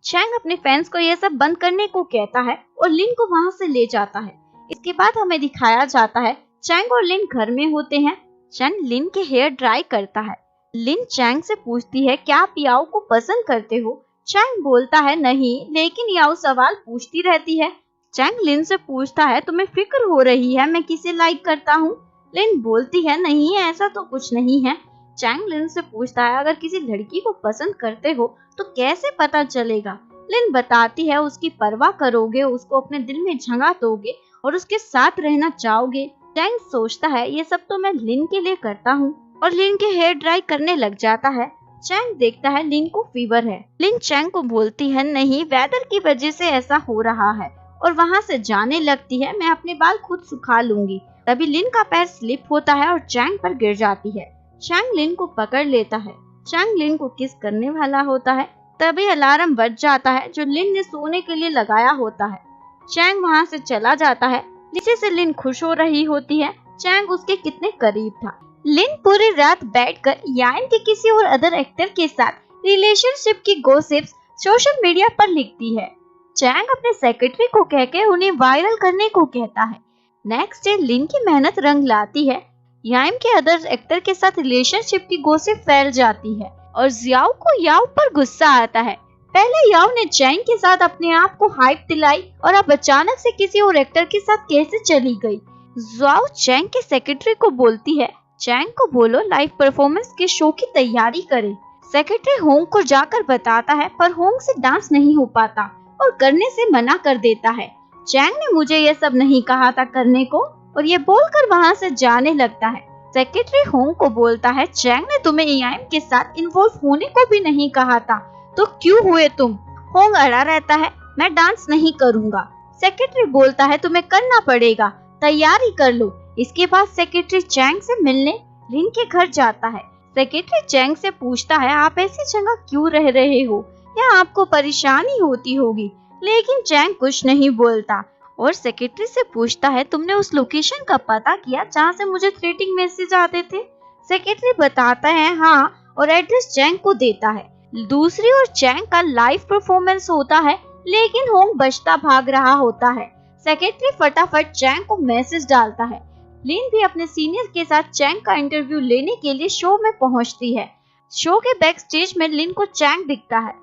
चैंग अपने फैंस को यह सब बंद करने को कहता है और लिन को वहाँ से ले जाता है। इसके बाद हमें दिखाया जाता है चैंग और लिन घर में होते हैं। चैंग लिन के हेयर ड्राई करता है। लिन चैंग से पूछती है क्या आप याओ को पसंद करते हो। चैंग बोलता है नहीं, लेकिन याओ सवाल पूछती रहती है। चैंग लिन से पूछता है तुम्हें फिक्र हो रही है मैं किसे लाइक करता हूँ। लिन बोलती है नहीं ऐसा तो कुछ नहीं है। चैंग लिन से पूछता है अगर किसी लड़की को पसंद करते हो तो कैसे पता चलेगा। लिन बताती है उसकी परवाह करोगे, उसको अपने दिल में जगह दोगे और उसके साथ रहना चाहोगे। चैंग सोचता है ये सब तो मैं लिन के लिए करता हूँ और लिन के हेयर ड्राई करने लग जाता है। चैंग देखता है लिन को फीवर है। लिन चैंग को बोलती है नहीं वेदर की वजह से ऐसा हो रहा है और वहाँ से जाने लगती है मैं अपने बाल खुद सुखा लूंगी। तभी लिन का पैर स्लिप होता है और चैंग पर गिर जाती है। चैंग लिन को पकड़ लेता है। चैंग लिन को किस करने वाला होता है। तभी अलार्म बज जाता है जो लिन ने सोने के लिए लगाया होता है। चैंग वहाँ से चला जाता है जिससे से लिन खुश हो रही होती है। चैंग उसके कितने करीब था। लिन पूरी रात बैठकर यान के किसी और अदर एक्टर के साथ रिलेशनशिप की गॉसिप्स सोशल मीडिया पर लिखती है। चैंग अपने सेक्रेटरी को कहकर उन्हें वायरल करने को कहता है। नेक्स्ट डे लिन की मेहनत रंग लाती है। याम के अदर एक्टर के साथ रिलेशनशिप की गॉसिप फैल जाती है और जियाओ को याओ पर गुस्सा आता है। पहले याओ ने चैंग के साथ अपने आप को हाइप दिलाई और अब अचानक से किसी और एक्टर के साथ कैसे चली गई। जियाओ चैंग के सेक्रेटरी को बोलती है चैंग को बोलो लाइव परफॉर्मेंस के शो की तैयारी करे। सेक्रेटरी होंग को जाकर बताता है पर होंग से डांस नहीं हो पाता और करने से मना कर देता है। चैंग ने मुझे ये सब नहीं कहा था करने को और ये बोलकर वहाँ से जाने लगता है। सेक्रेटरी होंग को बोलता है चैंग ने तुम्हें याम के साथ इन्वॉल्व होने को भी नहीं कहा था तो क्यों हुए तुम। होंग अड़ा रहता है मैं डांस नहीं करूँगा। सेक्रेटरी बोलता है तुम्हें करना पड़ेगा, तैयारी कर लो। इसके बाद सेक्रेटरी चैंग से मिलने लिन के घर जाता है। सेक्रेटरी चैंग से पूछता है आप ऐसी जगह क्यों रह रहे हो या आपको परेशानी होती होगी, लेकिन चैंग कुछ नहीं बोलता और सेक्रेटरी से पूछता है तुमने उस लोकेशन का पता किया जहाँ से मुझे थ्रेटिंग मैसेज आते थे। सेक्रेटरी बताता है हाँ और एड्रेस चैंग को देता है। दूसरी ओर चैंग का लाइव परफॉर्मेंस होता है लेकिन होंग बचता भाग रहा होता है। सेक्रेटरी फटाफट चैंग को मैसेज डालता है। लिन भी अपने सीनियर के साथ चैंग का इंटरव्यू लेने के लिए शो में पहुंचती है। शो के बैक स्टेज में लिन को चैंग दिखता है।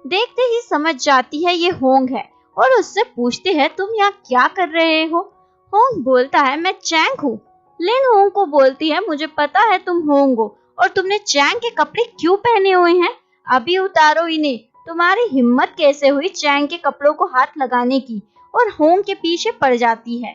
देखते ही समझ जाती है ये होंग है और उससे पूछते हैं तुम यहाँ क्या कर रहे हो। होंग बोलता है मैं चैंग हूँ। लिन होंग को बोलती है मुझे पता है तुम होंग हो और तुमने चैंग के कपड़े क्यों पहने हुए हैं, अभी उतारो इन्हें। तुम्हारी हिम्मत कैसे हुई चैंग के कपड़ों को हाथ लगाने की। और होंग के पीछे पड़ जाती है।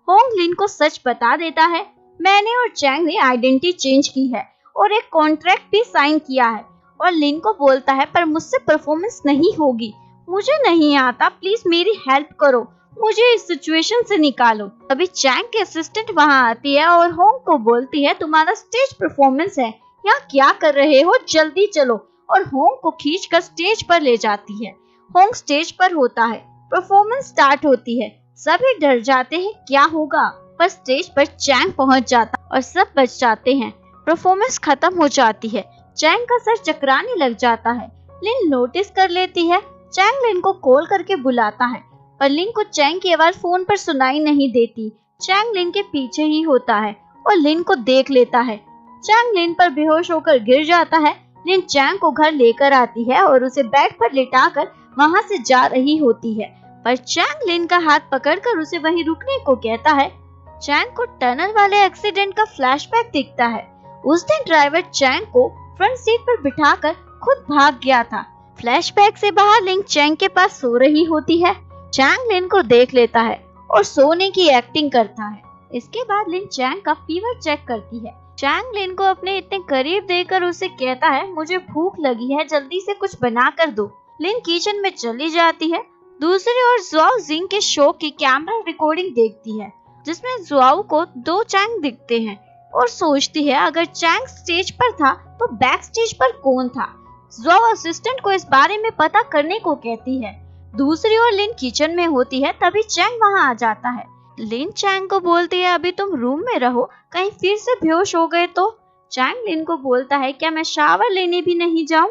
होंग लिन को सच बता देता है मैंने और चैंग ने आइडेंटिटी चेंज की है और एक कॉन्ट्रैक्ट भी साइन किया है। और लिन को बोलता है पर मुझसे परफॉर्मेंस नहीं होगी, मुझे नहीं आता, प्लीज मेरी हेल्प करो, मुझे इस सिचुएशन से निकालो। अभी चैंग की असिस्टेंट वहाँ आती है और होंग को बोलती है तुम्हारा स्टेज परफॉर्मेंस है, यहाँ क्या कर रहे हो, जल्दी चलो। और होंग को खींचकर स्टेज पर ले जाती है। होंग स्टेज पर होता है, परफॉर्मेंस स्टार्ट होती है। सभी डर जाते हैं क्या होगा, पर स्टेज पर चैंग पहुंच जाता और सब बच जाते हैं। परफॉर्मेंस खत्म हो जाती है। चैंग का सर चकराने लग जाता है। लिन नोटिस कर लेती है। चैंग लिन को कॉल करके बुलाता है पर लिन को चैंग की आवाज फोन पर सुनाई नहीं देती। चैंग लिन के पीछे ही होता है और लिन को देख लेता है। चैंग लिन पर बेहोश होकर गिर जाता है। लिन चैंग को घर लेकर आती है और उसे बेड पर लिटाकर वहाँ से जा रही होती है, पर चैंग लिन का हाथ पकड़कर उसे वहीं रुकने को कहता है। चैंग को टनल वाले एक्सीडेंट का फ्लैशबैक दिखता है। उस दिन ड्राइवर चैंग को फ्रंट सीट पर बिठाकर खुद भाग गया था। फ्लैशबैक से बाहर लिन चैंग के पास सो रही होती है। चैंग लिन को देख लेता है और सोने की एक्टिंग करता है। इसके बाद लिन चैंग का फीवर चेक करती है। चैंग लिन को अपने इतने करीब देखकर उसे कहता है मुझे भूख लगी है, जल्दी से कुछ बना कर दो। लिन किचन में चली जाती है। दूसरी ओर जुआओ जिंग के शो की कैमरा रिकॉर्डिंग देखती है जिसमें जुआओ को 2 चैंग दिखते हैं। और सोचती है अगर चैंग स्टेज पर था तो बैक स्टेज पर कौन था। ज़्वाओ असिस्टेंट को इस बारे में पता करने को कहती है। दूसरी ओर लिन किचन में होती है, तभी चैंग वहाँ आ जाता है। लिन चैंग को बोलती है अभी तुम रूम में रहो, कहीं फिर से बेहोश हो गए तो। चैंग लिन को बोलता है क्या मैं शावर लेने भी नहीं जाऊं।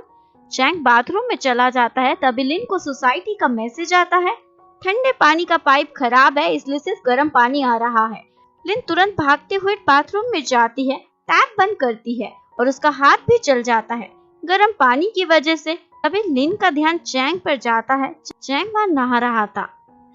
चैंग बाथरूम में चला जाता है, तभी लिन को सोसाइटी का मैसेज आता है। ठंडे पानी का पाइप खराब है, इसलिए सिर्फ गर्म पानी आ रहा है। लिन तुरंत भागते हुए बाथरूम में जाती है, टैप बंद करती है और उसका हाथ भी जल जाता है गर्म पानी की वजह से। तभी लिन का ध्यान चैंग पर जाता है। चैंग वहाँ नहा रहा था।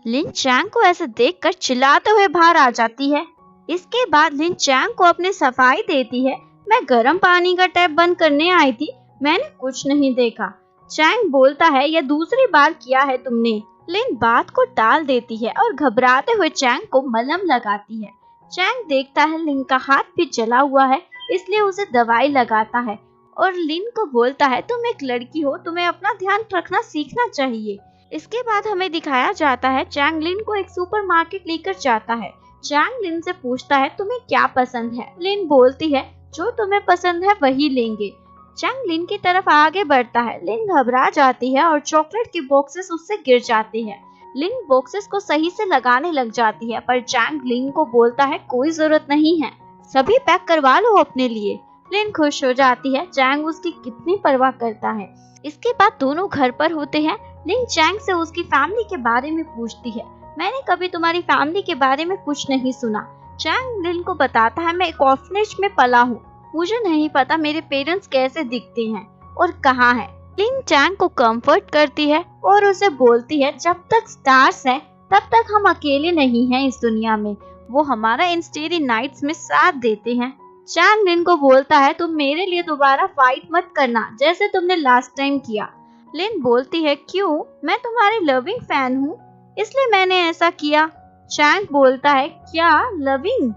लिन चैंग को ऐसे देखकर चिल्लाते हुए बाहर आ जाती है। इसके बाद लिन चैंग को अपनी सफाई देती है। मैं गर्म पानी का टैप बंद करने आई थी, मैंने कुछ नहीं देखा। चैंग बोलता है यह दूसरी बार किया है तुमने। लिन बात को टाल देती है और घबराते हुए चैंग को मलहम लगाती है। चैंग देखता है लिन का हाथ भी जला हुआ है, इसलिए उसे दवाई लगाता है और लिन को बोलता है तुम एक लड़की हो, तुम्हें अपना ध्यान रखना सीखना चाहिए। इसके बाद हमें दिखाया जाता है चैंग लिन को एक सुपरमार्केट लेकर जाता है। चैंग लिन से पूछता है तुम्हें क्या पसंद है। लिन बोलती है जो तुम्हें पसंद है वही लेंगे। चैंग लिन की तरफ आगे बढ़ता है। लिन घबरा जाती है और चॉकलेट के बॉक्सेस उससे गिर जाते हैं। लिन बॉक्सेस को सही से लगाने लग जाती है, पर चैंग लिन को बोलता है कोई जरूरत नहीं है, सभी पैक करवा लो अपने लिए। लिन खुश हो जाती है। चैंग उसकी कितनी परवाह करता है। इसके बाद दोनों घर पर होते हैं। लिन चैंग से उसकी फैमिली के बारे में पूछती है। मैंने कभी तुम्हारी फैमिली के बारे में कुछ नहीं सुना। चैंग लिन को बताता है मैं एक ऑर्फनेज में पला हूँ, मुझे नहीं पता मेरे पेरेंट्स कैसे दिखते हैं और कहाँ हैं। लिन चैंग को कंफर्ट करती है और उसे बोलती है जब तक स्टार्स हैं तब तक हम अकेले नहीं हैं इस दुनिया में, वो हमारा इन स्टेरी नाइट्स में साथ देते हैं। चैंग लिन को बोलता है तुम मेरे लिए दोबारा फाइट मत करना जैसे तुमने लास्ट टाइम किया। लिन बोलती है क्यों, मैं तुम्हारी लविंग फैन हूँ इसलिए मैंने ऐसा किया। चैंग बोलता है क्या लविंग।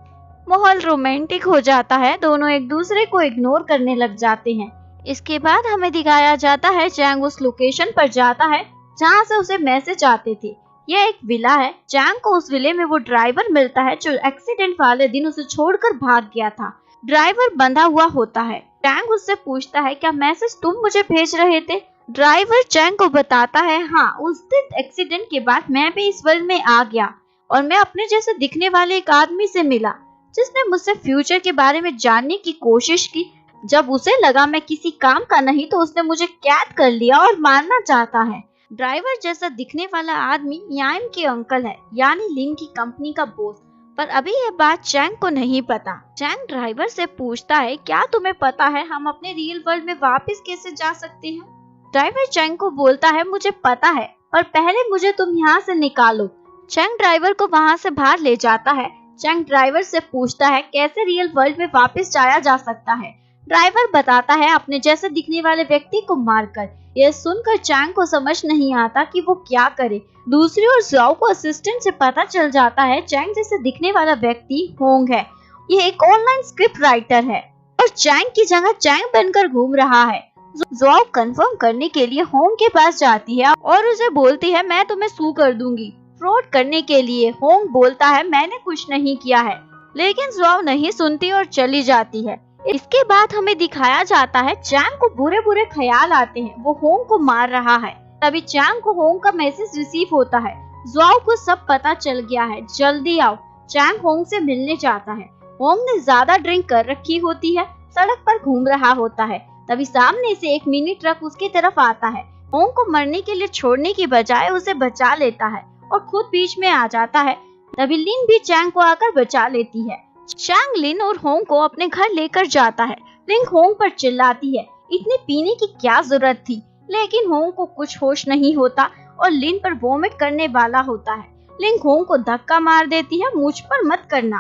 माहौल रोमांटिक हो जाता है, दोनों एक दूसरे को इग्नोर करने लग जाते हैं। इसके बाद हमें दिखाया जाता है चैंग उस लोकेशन पर जाता है जहाँ से उसे मैसेज आते थे। यह एक विला है। चैंग को उस विले में वो ड्राइवर मिलता है जो एक्सीडेंट वाले दिन उसे छोड़कर भाग गया था। ड्राइवर बंधा हुआ होता है। चैंग उससे पूछता है क्या मैसेज तुम मुझे भेज रहे थे। ड्राइवर चैंग को बताता है हाँ, उस दिन एक्सीडेंट के बाद मैं भी इस वर्ल्ड में आ गया और मैं अपने जैसे दिखने वाले एक आदमी से मिला जिसने मुझसे फ्यूचर के बारे में जानने की कोशिश की। जब उसे लगा मैं किसी काम का नहीं तो उसने मुझे कैद कर लिया और मारना चाहता है। ड्राइवर जैसा दिखने वाला आदमी यान के अंकल है, यानी लिन की कंपनी का बॉस, पर अभी यह बात चैंग को नहीं पता। चैंग ड्राइवर से पूछता है क्या तुम्हें पता है हम अपने रियल वर्ल्ड में वापस कैसे जा सकते हैं। ड्राइवर चैंग को बोलता है मुझे पता है, पर पहले मुझे तुम यहाँ से निकालो। चैंग ड्राइवर को वहाँ से बाहर ले जाता है। चैंग ड्राइवर से पूछता है कैसे रियल वर्ल्ड में वापस जाया जा सकता है। ड्राइवर बताता है अपने जैसे दिखने वाले व्यक्ति को मारकर। यह सुनकर चैंग को समझ नहीं आता कि वो क्या करे। दूसरी ओर ज़्वाओ को असिस्टेंट से पता चल जाता है चैंग जैसे दिखने वाला व्यक्ति होंग है। ये एक ऑनलाइन स्क्रिप्ट राइटर है और चैंग की जगह चैंग बनकर घूम रहा है। ज़्वाओ कंफर्म करने के लिए होंग के पास जाती है और उसे बोलती है मैं तुम्हें सू कर दूंगी फ्रॉड करने के लिए। होंग बोलता है मैंने कुछ नहीं किया है, लेकिन ज़्वाओ नहीं सुनती और चली जाती है। इसके बाद हमें दिखाया जाता है चैंग को बुरे बुरे ख्याल आते हैं, वो होंग को मार रहा है। तभी चैंग को होंग का मैसेज रिसीव होता है। ज़्वाओ को सब पता चल गया है, जल्दी आओ। चैंग होंग से मिलने जाता है। होंग ने ज्यादा ड्रिंक कर रखी होती है, सड़क पर घूम रहा होता है। तभी सामने से एक मिनी ट्रक उसकी तरफ आता है। होंग को मरने के लिए छोड़ने की बजाय उसे बचा लेता है और खुद बीच में आ जाता है। तभी लिन भी चैंग को आकर बचा लेती है। चैंग लिन और होंग को अपने घर लेकर जाता है। लिन होंग पर चिल्लाती है इतने पीने की क्या जरूरत थी, लेकिन होंग को कुछ होश नहीं होता और लिन पर वोमिट करने वाला होता है। लिन होंग को धक्का मार देती है मुझ पर मत करना।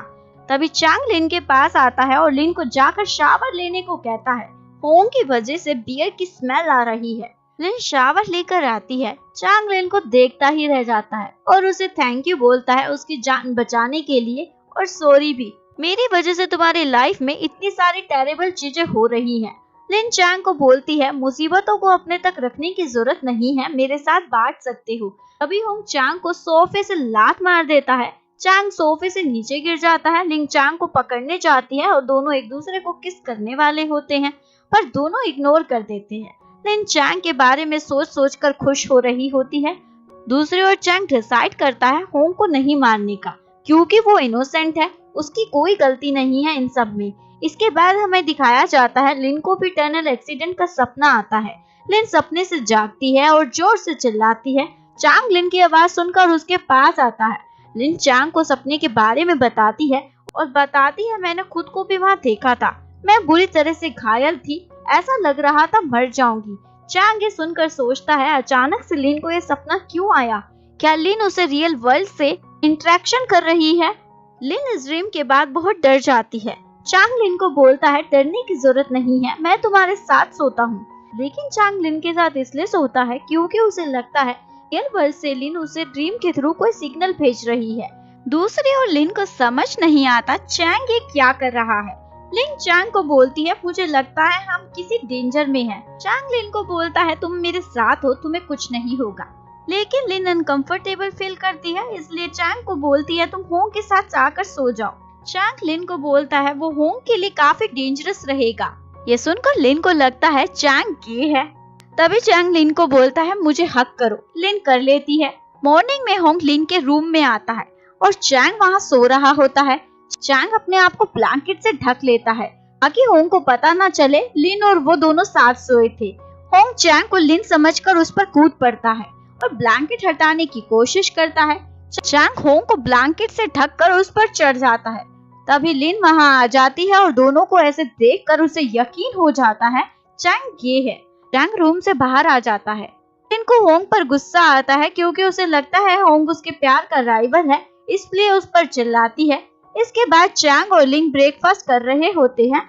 तभी चैंग लिन के पास आता है और लिन को जाकर शावर लेने को कहता है। होंग की वजह से बियर की स्मेल आ रही है। लिन शावर लेकर आती है। चैंग लिन को देखता ही रह जाता है और उसे थैंक यू बोलता है उसकी जान बचाने के लिए और सॉरी भी, मेरी वजह से तुम्हारी लाइफ में इतनी सारी टेरेबल चीजें हो रही हैं। लिन चैंग को बोलती है मुसीबतों को अपने तक रखने की जरूरत नहीं है, मेरे साथ बांट सकते हो। अभी होंग चैंग को सोफे से लात मार देता है। चांग सोफे से नीचे गिर जाता है। लिन चांग को पकड़ने जाती है और दोनों एक दूसरे को किस करने वाले होते हैं, पर दोनों इग्नोर कर देते हैं। लिन चांग के बारे में सोच सोच कर खुश हो रही होती है। दूसरी ओर चांग डिसाइड करता है होंग को नहीं मारने का, क्योंकि वो इनोसेंट है, उसकी कोई गलती नहीं है इन सब में। इसके बाद हमें दिखाया जाता है लिन को भी टनल एक्सीडेंट का सपना आता है। लिन सपने से जागती है और जोर से चिल्लाती है। चांग लिन की आवाज सुनकर उसके पास आता है। लिन चांग को सपने के बारे में बताती है और बताती है मैंने खुद को भी वहाँ देखा था, मैं बुरी तरह से घायल थी, ऐसा लग रहा था मर जाऊंगी। चांग ये सुनकर सोचता है अचानक से लिन को ये सपना क्यों आया, क्या लिन उसे रियल वर्ल्ड से इंटरेक्शन कर रही है। लिन इस ड्रीम के बाद बहुत डर जाती है। चांग लिन को बोलता है डरने की जरूरत नहीं है, मैं तुम्हारे साथ सोता हूँ। लेकिन चांग लिन के साथ इसलिए सोता है क्योंकि उसे लगता है रियल वर्ल्ड से लिन उसे ड्रीम के थ्रू कोई सिग्नल भेज रही है। दूसरी ओर लिन को समझ नहीं आता चांग ये क्या कर रहा है। लिन चांग को बोलती है मुझे लगता है हम किसी डेंजर में हैं। चांग लिन को बोलता है तुम मेरे साथ हो, तुम्हें कुछ नहीं होगा। लेकिन लिन अनकंफर्टेबल फील करती है, इसलिए चांग को बोलती है तुम होंग के साथ जाकर सो जाओ। चांग लिन को बोलता है वो होंग के लिए काफी डेंजरस रहेगा। ये सुनकर लिन को लगता है चांग गे है। तभी चांग लिन को बोलता है मुझे हक करो। लिन कर लेती है। मॉर्निंग में होंग लिन के रूम में आता है और चांग वहाँ सो रहा होता है। चांग अपने आप को ब्लैंकेट से ढक लेता है ताकि होंग को पता न चले लिन और वो दोनों साथ सोए थे। होंग चांग को लिन समझकर उस पर कूद पड़ता है और ब्लैंकेट हटाने की कोशिश करता है। चांग होंग को ब्लैंकेट से ढककर उस पर चढ़ जाता है। तभी लिन वहाँ आ जाती है और दोनों को ऐसे देखकर उसे यकीन हो जाता है चांग गे है। चांग रूम से बाहर आ जाता है। लिन को होंग पर गुस्सा आता है क्योंकि उसे लगता है होंग उसके प्यार का राइवल है, इसलिए उस पर चिल्लाती है। इसके बाद चांग और लिन ब्रेकफास्ट कर रहे होते हैं।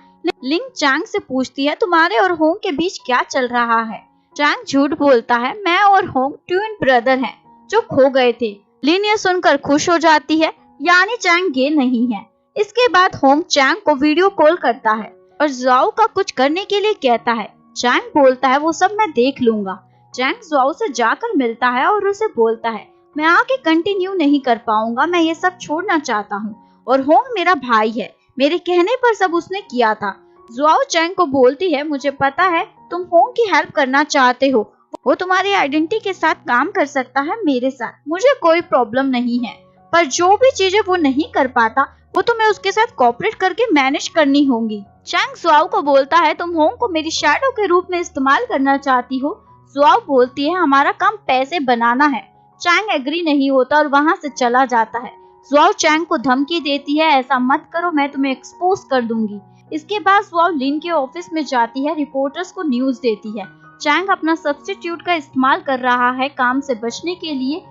लिन चांग से पूछती है तुम्हारे और होंग के बीच क्या चल रहा है। चांग झूठ बोलता है मैं और होंग ट्विन ब्रदर हैं जो खो गए थे। लिन ये सुनकर खुश हो जाती है, यानी चांग गे नहीं है। इसके बाद होंग चांग को वीडियो कॉल करता है और ज़ाओ का कुछ करने के लिए कहता है। चांग बोलता है वो सब मैं देख लूंगा। चांग ज़ाओ से जाकर मिलता है और उसे बोलता है मैं आगे कंटिन्यू नहीं कर पाऊंगा, मैं ये सब छोड़ना चाहता हूँ और होंग मेरा भाई है, मेरे कहने पर सब उसने किया था। ज़ाओ चांग को बोलती है मुझे पता है तुम होंग की हेल्प करना चाहते हो, वो तुम्हारी आइडेंटिटी के साथ काम कर सकता है मेरे साथ, मुझे कोई प्रॉब्लम नहीं है, पर जो भी चीजें वो नहीं कर पाता वो तुम्हें उसके साथ कोऑपरेट करके मैनेज करनी होंगी। चांग ज़ाओ को बोलता है तुम होंग को मेरी शैडो के रूप में इस्तेमाल करना चाहती हो। ज़ाओ बोलती है हमारा काम पैसे बनाना है। चांग एग्री नहीं होता और वहाँ से चला जाता है। ज़ाओ चांग को धमकी देती है ऐसा मत करो, मैं तुम्हें एक्सपोज कर दूंगी। इसके बाद ज़ाओ लिन के ऑफिस में जाती है, रिपोर्टर्स को न्यूज देती है। चांग अपना सब्स्टिट्यूट का इस्तेमाल कर रहा है काम से बचने के लिए।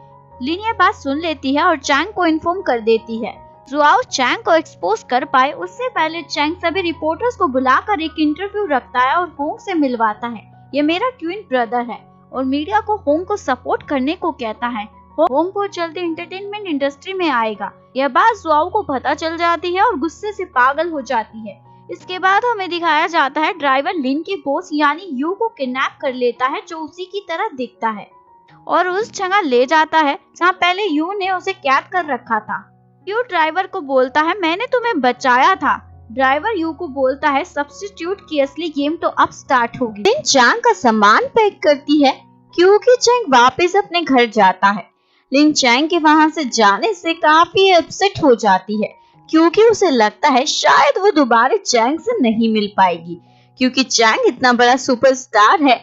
लिन ये बात सुन लेती है और चांग को इन्फॉर्म कर देती है। ज़ाओ चांग को एक्सपोज कर पाए उससे पहले चांग सभी रिपोर्टर्स को बुलाकर एक इंटरव्यू रखता है और होंग से मिलवाता है। ये मेरा ट्विन ब्रदर है और मीडिया को होंग को सपोर्ट करने को कहता है। होंग बहुत जल्दी एंटरटेनमेंट इंडस्ट्री में आएगा। यह बात ज़ाओ को पता चल जाती है और गुस्से से पागल हो जाती है। इसके बाद हमें दिखाया जाता है ड्राइवर लिन की बॉस यानी यू को किडनैप कर लेता है जो उसी की तरह दिखता है और उस जगह ले जाता है जहाँ पहले यू ने उसे कैद कर रखा था। यू ड्राइवर को बोलता है मैंने तुम्हें बचाया था। ड्राइवर यू को बोलता है सब्स्टिट्यूट की असली गेम तो अब स्टार्ट होगी। लिन चांग का सामान पैक करती है क्योंकि चांग वापस अपने घर जाता है। लिन चांग के वहाँ से जाने से काफी अपसेट हो जाती है क्योंकि उसे लगता है शायद वो दोबारा चांग से नहीं मिल पाएगी क्योंकि चांग इतना बड़ा सुपरस्टार है।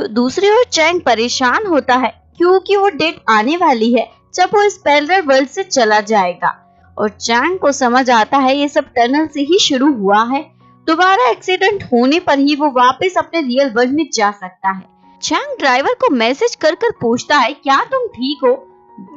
दूसरी ओर चांग परेशान होता है क्योंकि वो डेट आने वाली है जब वो इस पैरेलल वर्ल्ड से चला जाएगा और चांग को समझ आता है ये सब टनल से ही शुरू हुआ है। दोबारा एक्सीडेंट होने पर ही वो वापस अपने रियल वर्ल्ड में जा सकता है। चांग ड्राइवर को मैसेज कर पूछता है क्या तुम ठीक हो।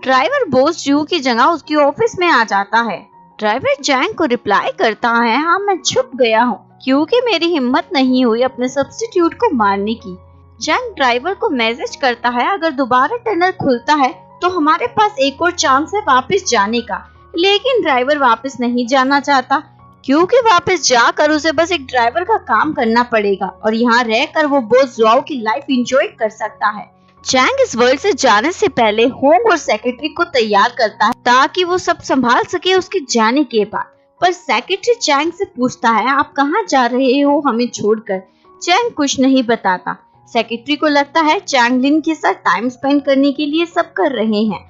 ड्राइवर बॉस यू की जगह उसकी ऑफिस में आ जाता है। ड्राइवर चांग को रिप्लाई करता है हाँ मैं छुप गया हूँ क्योंकि मेरी हिम्मत नहीं हुई अपने सब्स्टिट्यूट को मारने की। चांग ड्राइवर को मैसेज करता है अगर दोबारा टनल खुलता है तो हमारे पास एक और चांस है वापस जाने का, लेकिन ड्राइवर वापस नहीं जाना चाहता क्योंकि वापस जाकर उसे बस एक ड्राइवर का काम करना पड़ेगा और यहाँ रहकर वो बॉस ज़ाओ की लाइफ एंजॉय कर सकता है। चैंग इस वर्ल्ड से जाने से पहले होंग और सेक्रेटरी को तैयार करता है ताकि वो सब संभाल सके उसके जाने के बाद। पर सेक्रेटरी चैंग से पूछता है, आप कहाँ जा रहे हो हमें छोड़कर? चैंग कुछ नहीं बताता। सेक्रेटरी को लगता है चैंग लिन के साथ टाइम स्पेंड करने के लिए सब कर रहे हैं।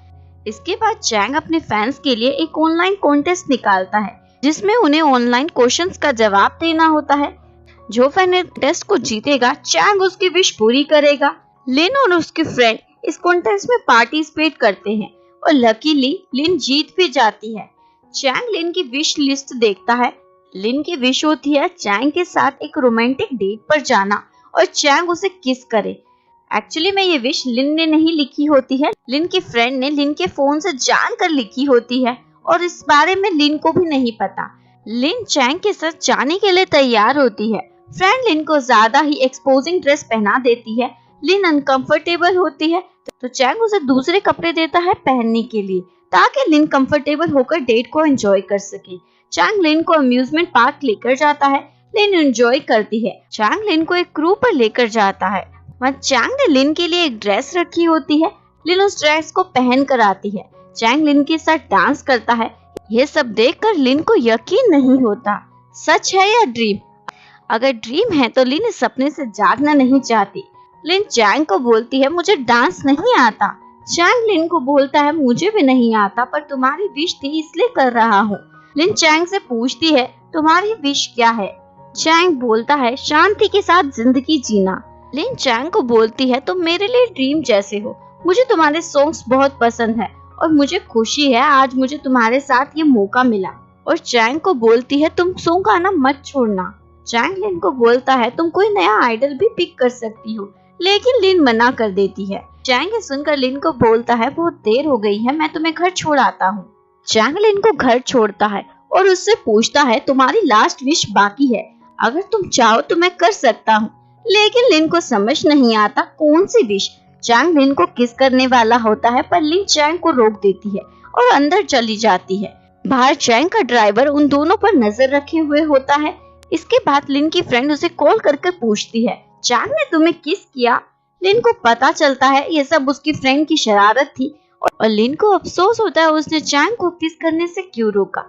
इसके बाद चैंग अपने फैंस के लिए एक ऑनलाइन कॉन्टेस्ट निकालता है जिसमें उन्हें ऑनलाइन क्वेश्चंस का जवाब देना होता है। जो फैन टेस्ट को जीतेगा चैंग उसकी विश पूरी करेगा। लिन और उसके फ्रेंड इस कॉन्टेस्ट में पार्टिसिपेट करते हैं और लकीली लिन जीत भी जाती है। चैंग लिन की विश लिस्ट देखता है। लिन की विश होती है चैंग के साथ एक रोमांटिक डेट पर जाना और चैंग उसे किस करे। एक्चुअली में ये विश लिन ने नहीं लिखी होती है, लिन की फ्रेंड ने लिन के फोन से जानकर लिखी होती है और इस बारे में लिन को भी नहीं पता। लिन चैंग के साथ जाने के लिए तैयार होती है। फ्रेंड लिन को ज्यादा ही एक्सपोजिंग ड्रेस पहना देती है। लिन अनकंफर्टेबल होती है तो चैंग उसे दूसरे कपड़े देता है पहनने के लिए ताकि लिन कंफर्टेबल होकर डेट को एंजॉय कर सके। चैंग लिन को अम्यूजमेंट पार्क लेकर जाता है। लिन एंजॉय करती है। चैंग लिन को एक क्रू पर लेकर जाता है। वहाँ चैंग ने लिन के लिए एक ड्रेस रखी होती है। लिन उस ड्रेस को पहन कर आती है। चैंग लिन के साथ डांस करता है। ये सब देखकर लिन को यकीन नहीं होता। सच है या ड्रीम? अगर ड्रीम है तो लिन इस सपने से जागना नहीं चाहती। लिन चैंग को बोलती है, मुझे डांस नहीं आता। चैंग लिन को बोलता है, मुझे भी नहीं आता पर तुम्हारी विश थी इसलिए कर रहा हूँ। लिन चैंग से पूछती है, तुम्हारी विश क्या है? चैंग बोलता है, शांति के साथ जिंदगी जीना। लिन चैंग को बोलती है, तुम मेरे लिए ड्रीम जैसे हो। मुझे तुम्हारे सॉन्ग्स बहुत पसंद है और मुझे खुशी है आज मुझे तुम्हारे साथ ये मौका मिला। और चैंग को बोलती है, तुम सॉन्ग गाना मत छोड़ना। चैंग लिन को बोलता है, तुम कोई नया आइडल भी पिक कर सकती हो, लेकिन लिन मना कर देती है। चैंग सुनकर लिन को बोलता है, बहुत देर हो गई है, मैं तुम्हें घर छोड़ आता हूँ। चैंग लिन को घर छोड़ता है और उससे पूछता है, तुम्हारी लास्ट विश बाकी है, अगर तुम चाहो तो मैं कर सकता हूँ। लेकिन लिन को समझ नहीं आता कौन सी विश। चैंग लिन को किस करने वाला होता है पर लिन चैंग को रोक देती है और अंदर चली जाती है। बाहर चैंग का ड्राइवर उन दोनों पर नजर रखे हुए होता है। इसके बाद लिन की फ्रेंड उसे कॉल करके पूछती है, चैंग ने तुम्हें किस किया? लिन को पता चलता है ये सब उसकी फ्रेंड की शरारत थी और लिन को अफसोस होता है उसने चैंग को किस करने से क्यों रोका।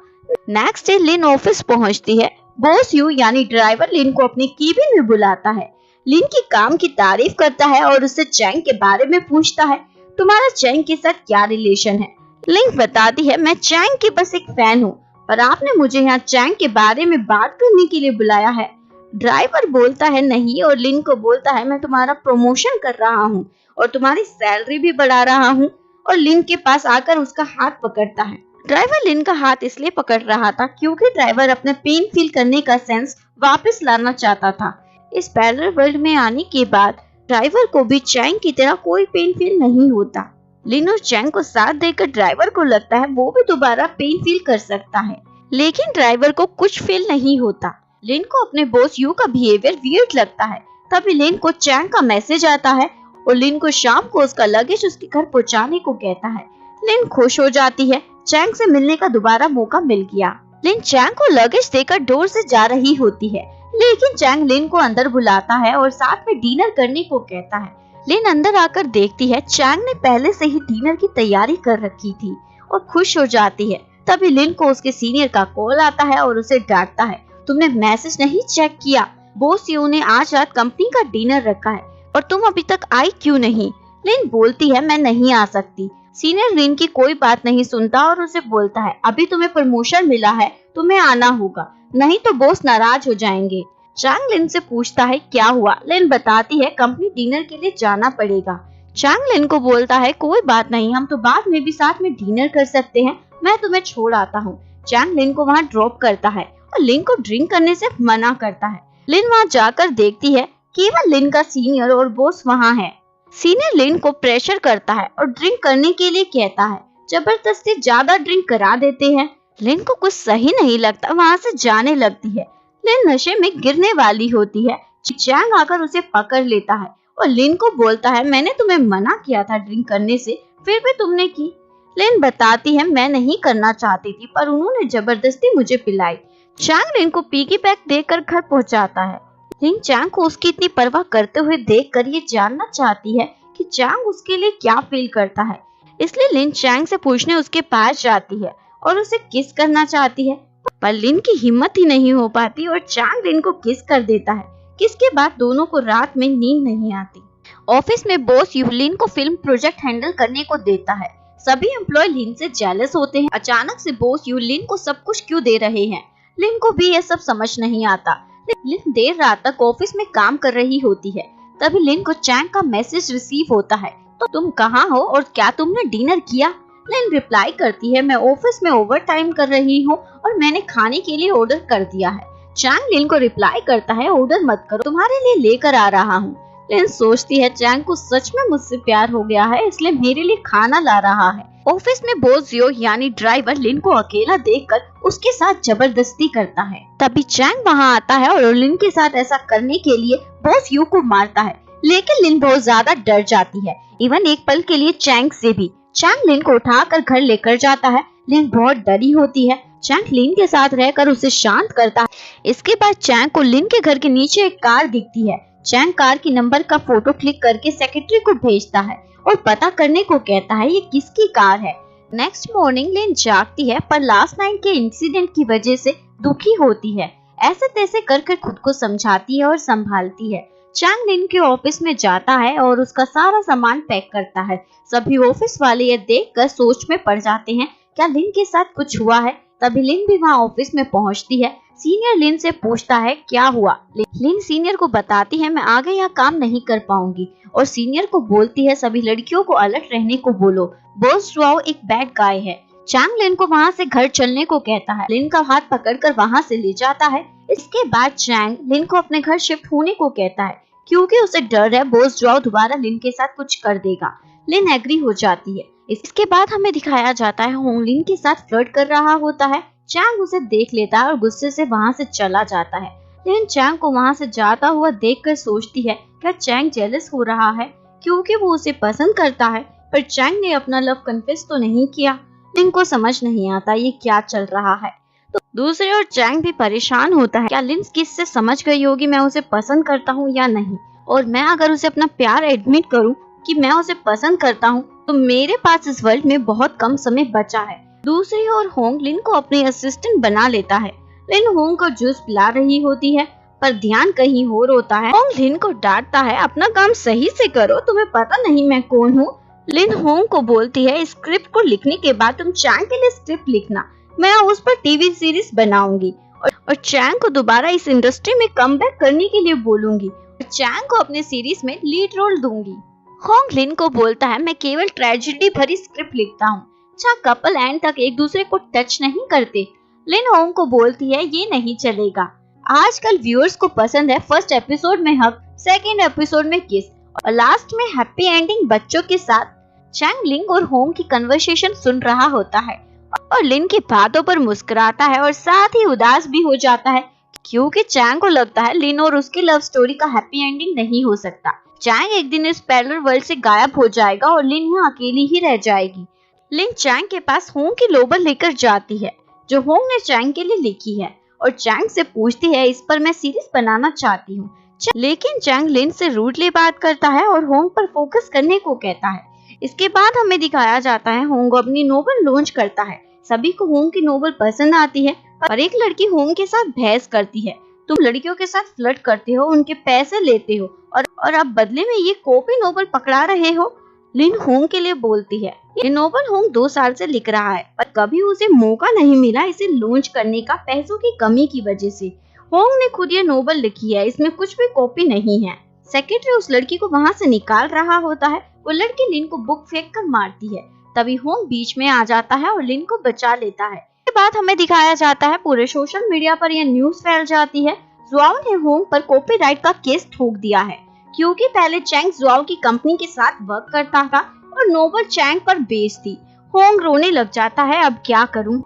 नेक्स्ट डे लिन ऑफिस पहुंचती है। बॉस यू यानी ड्राइवर लिन को अपने केबिन में बुलाता है। लिन की काम की तारीफ करता है और उससे चैंग के बारे में पूछता है, तुम्हारा चैंग के साथ क्या रिलेशन है? लिन बताती है, मैं चैंग की बस एक फैन हूँ पर आपने मुझे यहाँ चैंग के बारे में बात करने के लिए बुलाया है। ड्राइवर बोलता है नहीं और लिन को बोलता है, मैं तुम्हारा प्रमोशन कर रहा हूँ और तुम्हारी सैलरी भी बढ़ा रहा हूँ। और लिन के पास आकर उसका हाथ पकड़ता है। ड्राइवर लिन का हाथ इसलिए पकड़ रहा था क्योंकि ड्राइवर अपने पेन फील करने का सेंस वापस लाना चाहता था। इस पैरेलल वर्ल्ड में आने के बाद ड्राइवर को भी चैंग की तरह कोई पेन फील नहीं होता। लिन और चैंग को साथ देकर ड्राइवर को लगता है वो भी दोबारा पेन फील कर सकता है, लेकिन ड्राइवर को कुछ फील नहीं होता। लिन को अपने बॉस यू का बिहेवियर वियर्ड लगता है। तभी लिन को चैंग का मैसेज आता है और लिन को शाम को उसका लगेज उसके घर पहुंचाने को कहता है। लिन खुश हो जाती है, चैंग से मिलने का दोबारा मौका मिल गया। लिन चैंग को लगेज देकर डोर से जा रही होती है, लेकिन चैंग लिन को अंदर बुलाता है और साथ में डिनर करने को कहता है। लिन अंदर आकर देखती है चैंग ने पहले से ही डिनर की तैयारी कर रखी थी और खुश हो जाती है। तभी लिन को उसके सीनियर का कॉल आता है और उसे डांटता है, तुमने मैसेज नहीं चेक किया, बॉस यू ने आज रात कंपनी का डिनर रखा है और तुम अभी तक आई क्यों नहीं? लिन बोलती है, मैं नहीं आ सकती। सीनियर लिन की कोई बात नहीं सुनता और उसे बोलता है, अभी तुम्हें प्रमोशन मिला है, तुम्हें आना होगा, नहीं तो बॉस नाराज हो जाएंगे। चैंग लिन से पूछता है क्या हुआ? लिन बताती है कंपनी डिनर के लिए जाना पड़ेगा। चैंग लिन को बोलता है कोई बात नहीं, हम तो बाद में भी साथ में डिनर कर सकते हैं, मैं तुम्हें छोड़ आता हूँ। चैंग लिन को वहाँ ड्रॉप करता है और लिन को ड्रिंक करने से मना करता है। लिन वहाँ जाकर देखती है केवल लिन का सीनियर और बॉस वहाँ है। सीनियर लिन को प्रेशर करता है और ड्रिंक करने के लिए कहता है, जबरदस्ती ज्यादा ड्रिंक करा देते हैं। लिन को कुछ सही नहीं लगता, वहाँ से जाने लगती है। लिन नशे में गिरने वाली होती है। चैंग आकर उसे पकड़ लेता है और लिन को बोलता है, मैंने तुम्हें मना किया था ड्रिंक करने से, फिर भी तुमने की। लिन बताती है, मैं नहीं करना चाहती थी पर उन्होंने जबरदस्ती मुझे पिलाई। चैंग लिन को पिगी बैंक देकर घर पहुंचाता है। लिन चैंग को उसकी इतनी परवाह करते हुए देखकर ये जानना चाहती है कि चैंग उसके लिए क्या फील करता है। इसलिए लिन चैंग से पूछने उसके पास जाती है और उसे किस करना चाहती है, पर लिन की हिम्मत ही नहीं हो पाती और चैंग लिन को किस कर देता है। किसके बाद दोनों को रात में नींद नहीं आती। ऑफिस में बॉस लिन को फिल्म प्रोजेक्ट हैंडल करने को देता है। सभी एम्प्लॉय लिन से जेलस होते हैं। अचानक से बॉस लिन को सब कुछ क्यों दे रहे हैं। लिन को भी ये सब समझ नहीं आता। लिन देर रात तक ऑफिस में काम कर रही होती है। तभी लिन को चैंग का मैसेज रिसीव होता है, तो तुम कहाँ हो और क्या तुमने डिनर किया। लिन रिप्लाई करती है, मैं ऑफिस में ओवर टाइम कर रही हूँ और मैंने खाने के लिए ऑर्डर कर दिया है। चैंग लिन को रिप्लाई करता है, ऑर्डर मत करो, तुम्हारे लिए लेकर आ रहा हूँ। लिन सोचती है चैंग को सच में मुझसे प्यार हो गया है, इसलिए मेरे लिए खाना ला रहा है। ऑफिस में बॉस जियो यानी ड्राइवर लिन को अकेला देखकर उसके साथ जबरदस्ती करता है। तभी चैंग वहाँ आता है और लिन के साथ ऐसा करने के लिए बॉस यू को मारता है, लेकिन लिन बहुत ज्यादा डर जाती है, इवन एक पल के लिए चैंग से भी। चैंग लिन को उठाकर घर लेकर जाता है। लिन बहुत डरी होती है। चैंग लिन के साथ रहकर उसे शांत करता है। इसके बाद चैंग को लिन के घर के नीचे एक कार दिखती है। चैंग कार की नंबर का फोटो क्लिक करके सेक्रेटरी को भेजता है और पता करने को कहता है ये किसकी कार है। नेक्स्ट मॉर्निंग लिन जागती है, पर लास्ट नाइट के इंसिडेंट की वजह से दुखी होती है। ऐसे तैसे कर खुद को समझाती है और संभालती है। चैंग लिन के ऑफिस में जाता है और उसका सारा सामान पैक करता है। सभी ऑफिस वाले ये देखकर सोच में पड़ जाते हैं, क्या लिन के साथ कुछ हुआ है। तभी लिन भी वहाँ ऑफिस में पहुँचती है। सीनियर लिन से पूछता है क्या हुआ। लिन सीनियर को बताती है, मैं आगे यहाँ काम नहीं कर पाऊंगी, और सीनियर को बोलती है सभी लड़कियों को अलर्ट रहने को बोलो, बॉस जुआओ एक बैड गाय है। चैंग लिन को वहाँ से घर चलने को कहता है। लिन का हाथ पकड़कर वहाँ से ले जाता है। इसके बाद चैंग लिन को अपने घर शिफ्ट होने को कहता है, क्योंकि उसे डर है बॉस जुआओ दोबारा लिन के साथ कुछ कर देगा। लिन एग्री हो जाती है। इसके बाद हमें दिखाया जाता है होंग लिन के साथ फ्लर्ट कर रहा होता है। चैंग उसे देख लेता है और गुस्से से वहाँ से चला जाता है। लिन चैंग को वहाँ से जाता हुआ देखकर सोचती है, क्या चैंग जेलस हो रहा है क्योंकि वो उसे पसंद करता है, पर चैंग ने अपना लव कन्फेस तो नहीं किया। लिन को समझ नहीं आता ये क्या चल रहा है। तो दूसरी ओर चैंग भी परेशान होता है, क्या लिन किससे समझ गई होगी मैं उसे पसंद करता हूँ या नहीं, और मैं अगर उसे अपना प्यार एडमिट करूँ कि मैं उसे पसंद करता हूँ तो मेरे पास इस वर्ल्ड में बहुत कम समय बचा है। दूसरी ओर होंग लिन को अपनी असिस्टेंट बना लेता है। लिन होंग को जूस पिला रही होती है, पर ध्यान कहीं और होता है। होंग लिन को डांटता है, अपना काम सही से करो, तुम्हें पता नहीं मैं कौन हूँ। लिन होंग को बोलती है, स्क्रिप्ट को लिखने के बाद तुम चैंग के लिए स्क्रिप्ट लिखना, मैं उस पर टीवी सीरीज बनाऊंगी और चैंग को दोबारा इस इंडस्ट्री में कमबैक करने के लिए बोलूंगी और चैंग को अपने सीरीज में लीड रोल दूंगी। होंग लिन को बोलता है, मैं केवल ट्रेजेडी भरी स्क्रिप्ट लिखता हूँ जहाँ कपल एंड तक एक दूसरे को टच नहीं करते। लिन होंग को बोलती है, ये नहीं चलेगा, आजकल व्यूअर्स को पसंद है फर्स्ट एपिसोड में हग, सेकंड एपिसोड में किस और लास्ट में हैप्पी एंडिंग बच्चों के साथ। चैंग लिन और होंग की कन्वर्सेशन सुन रहा होता है और लिन की बातों पर मुस्कुराता है और साथ ही उदास भी हो जाता है, क्योंकि चैंग को लगता है लिन और उसकी लव स्टोरी का हैप्पी एंडिंग नहीं हो सकता। चैंग एक दिन इस पैरेलल वर्ल्ड से गायब हो जाएगा और लिन यहाँ अकेली ही रह जाएगी। लिन चैंग के पास होंग की नोवेल लेकर जाती है जो होंग ने चैंग के लिए लिखी है और चैंग से पूछती है, इस पर मैं सीरीज बनाना चाहती हूँ। लेकिन चैंग लिन से रूडली बात करता है और होंग पर फोकस करने को कहता है। इसके बाद हमें दिखाया जाता है होंग अपनी नोवेल लॉन्च करता है। सभी को होंग की नोवेल पसंद आती है, पर एक लड़की होंग के साथ बहस करती है, तुम लड़कियों के साथ फ्लर्ट करते हो, उनके पैसे लेते हो और अब बदले में ये कॉपी नोवेल पकड़ा रहे हो। लिन होंग के लिए बोलती है, ये नोवेल होंग 2 साल से लिख रहा है, पर कभी उसे मौका नहीं मिला इसे लॉन्च करने का पैसों की कमी की वजह से। होंग ने खुद ये नोवेल लिखी है, इसमें कुछ भी कॉपी नहीं है। सेक्रेटरी उस लड़की को वहाँ से निकाल रहा होता है, वो लड़की लिन को बुक फेंक कर मारती है। तभी होंग बीच में आ जाता है और लिन को बचा लेता है। इसके बाद हमें दिखाया जाता है पूरे सोशल मीडिया पर यह न्यूज फैल जाती है, जुआओ ने होंग पर कॉपीराइट का केस ठोक दिया है, क्योंकि पहले चैंग जुआओ की कंपनी के साथ वर्क करता था और नोवेल चैंग पर बेस्ड थी। होंग रोने लग जाता है, अब क्या करूं।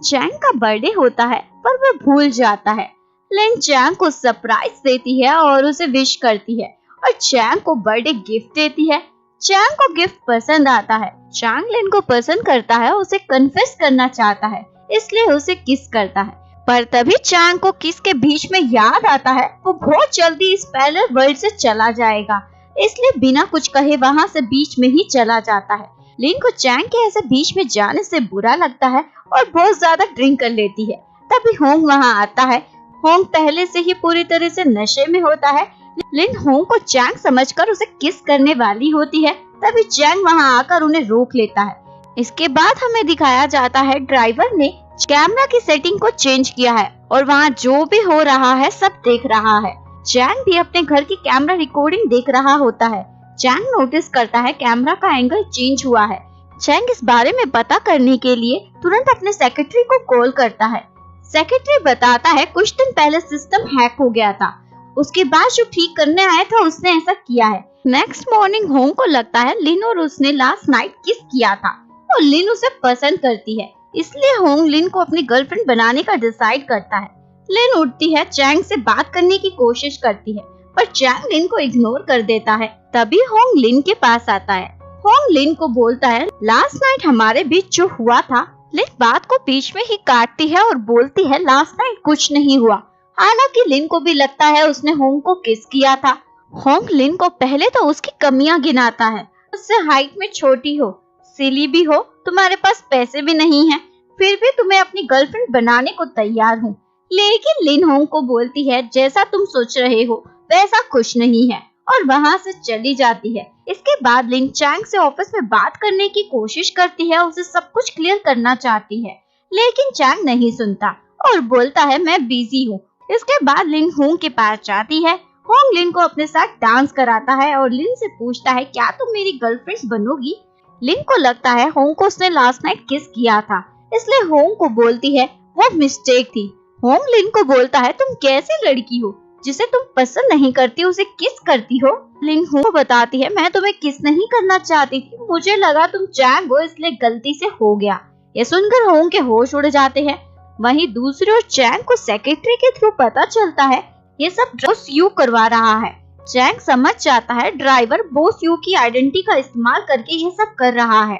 चैंग का बर्थडे होता है पर वह भूल जाता है। लिन चैंग को सरप्राइज देती है और उसे विश करती है और चैंग को बर्थडे गिफ्ट देती है। चैंग को गिफ्ट पसंद आता है। चैंग लिन को पसंद करता है, उसे कन्फेस करना चाहता है, इसलिए उसे किस करता है, पर तभी चैंग को किस के बीच में याद आता है वो बहुत जल्दी इस पैरेलल वर्ल्ड से चला जाएगा। इसलिए बिना कुछ कहे वहाँ से बीच में ही चला जाता है। लिन को चैंग के ऐसे बीच में जाने से बुरा लगता है और बहुत ज्यादा ड्रिंक कर लेती है। तभी होंग वहाँ आता है। होंग पहले से ही पूरी तरह से नशे में होता है। लिन होंग को चैंग समझकर उसे किस करने वाली होती है, तभी चैंग वहाँ आकर उन्हें रोक लेता है। इसके बाद हमें दिखाया जाता है ड्राइवर ने कैमरा की सेटिंग को चेंज किया है और वहाँ जो भी हो रहा है सब देख रहा है। चैंग भी अपने घर की कैमरा रिकॉर्डिंग देख रहा होता है। चैंग नोटिस करता है कैमरा का एंगल चेंज हुआ है। चैंग इस बारे में पता करने के लिए तुरंत अपने सेक्रेटरी को कॉल करता है। सेक्रेटरी बताता है कुछ दिन पहले सिस्टम हैक हो गया था, उसके बाद जो ठीक करने आया था उसने ऐसा किया है। नेक्स्ट मॉर्निंग होंग को लगता है लिन और उसने लास्ट नाइट किस किया था और लिन उसे पसंद करती है, इसलिए होंग लिन को अपनी गर्लफ्रेंड बनाने का डिसाइड करता है। लिन उठती है, चैंग से बात करने की कोशिश करती है पर चैंग लिन को इग्नोर कर देता है। तभी होंग लिन के पास आता है। होंग लिन को बोलता है लास्ट नाइट हमारे बीच जो हुआ था। लिन बात को बीच में ही काटती है और बोलती है लास्ट नाइट कुछ नहीं हुआ। हालांकि लिन को भी लगता है उसने होंग को किस किया था। होंग लिन को पहले तो उसकी कमियां गिनाता है, उससे हाइट में छोटी हो, सिली भी हो, तुम्हारे पास पैसे भी नहीं है, फिर भी तुम्हें अपनी गर्लफ्रेंड बनाने को तैयार हूँ। लेकिन लिन होंग को बोलती है जैसा तुम सोच रहे हो वैसा कुछ नहीं है और वहाँ से चली जाती है। इसके बाद लिन चैंग से ऑफिस में बात करने की कोशिश करती है, उसे सब कुछ क्लियर करना चाहती है, लेकिन चैंग नहीं सुनता और बोलता है मैं बिजी हूँ। इसके बाद लिन होंग के पास जाती है। होंग लिन को अपने साथ डांस कराता है और लिन से पूछता है क्या तुम मेरी गर्लफ्रेंड बनोगी। लिन को लगता है होंग को उसने लास्ट नाइट किस किया था, इसलिए होंग को बोलती है वो मिस्टेक थी। होंग लिन को बोलता है तुम कैसी लड़की हो जिसे तुम पसंद नहीं करती उसे किस करती हो। लिन होंग को बताती है मैं तुम्हें किस नहीं करना चाहती थी, मुझे लगा तुम चैंग हो इसलिए गलती से हो गया। ये सुनकर होंग के होश उड़ जाते हैं। वहीं दूसरी ओर चैंग को सेक्रेटरी के थ्रू पता चलता है ये सब बॉस यू करवा रहा है। चैंग समझ जाता है ड्राइवर बॉस यू की आइडेंटिटी का इस्तेमाल करके ये सब कर रहा है।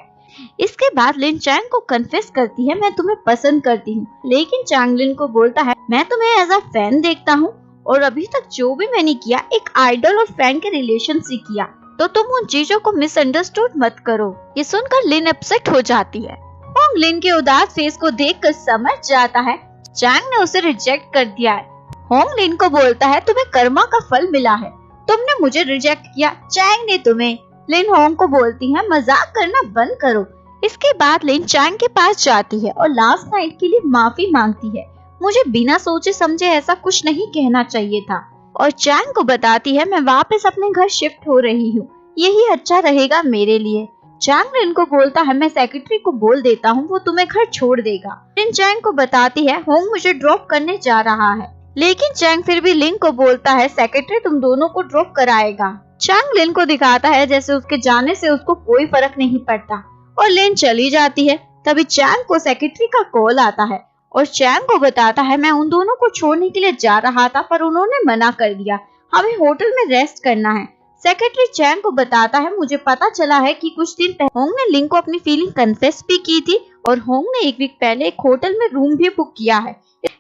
इसके बाद लिन चैंग को कन्फेस करती है मैं तुम्हें पसंद करती हूँ, लेकिन चैंग लिन को बोलता है मैं तुम्हें एज अ फैन देखता हूँ और अभी तक जो भी मैंने किया एक आइडल और फैन के रिलेशन से किया, तो तुम उन चीजों को मिसअंडरस्टूड मत करो। ये सुनकर लिन अपसेट हो जाती है। होंग लिन के उदास फेस को देखकर समझ जाता है चैंग ने उसे रिजेक्ट कर दिया है। होंग लिन को बोलता है तुम्हें कर्मा का फल मिला है, तुमने मुझे रिजेक्ट किया, चैंग ने तुम्हें। लिन होंग को बोलती है मजाक करना बंद करो। इसके बाद लिन चैंग के पास जाती है और लास्ट नाइट के लिए माफी मांगती है। मुझे बिना सोचे समझे ऐसा कुछ नहीं कहना चाहिए था और चैंग को बताती है मैं वापस अपने घर शिफ्ट हो रही हूँ, यही अच्छा रहेगा मेरे लिए। चैंग लिन को बोलता है मैं सेक्रेटरी को बोल देता हूँ वो तुम्हें घर छोड़ देगा। लिन चैंग को बताती है होंग मुझे ड्रॉप करने जा रहा है, लेकिन चैंग फिर भी लिन को बोलता है सेक्रेटरी तुम दोनों को ड्रॉप कराएगा। चैंग लिन को दिखाता है जैसे उसके जाने से उसको कोई फर्क नहीं पड़ता और लिन चली जाती है। तभी चैंग को सेक्रेटरी का कॉल आता है और चैंग को बताता है मैं उन दोनों को छोड़ने के लिए जा रहा था पर उन्होंने मना कर दिया, हमें होटल में रेस्ट करना है। सेक्रेटरी चैंग को बताता है मुझे पता चला है कि कुछ दिन पहले होंग ने लिन को अपनी फीलिंग कन्फेस भी की थी और होंग ने एक वीक पहले एक होटल में रूम भी बुक किया है।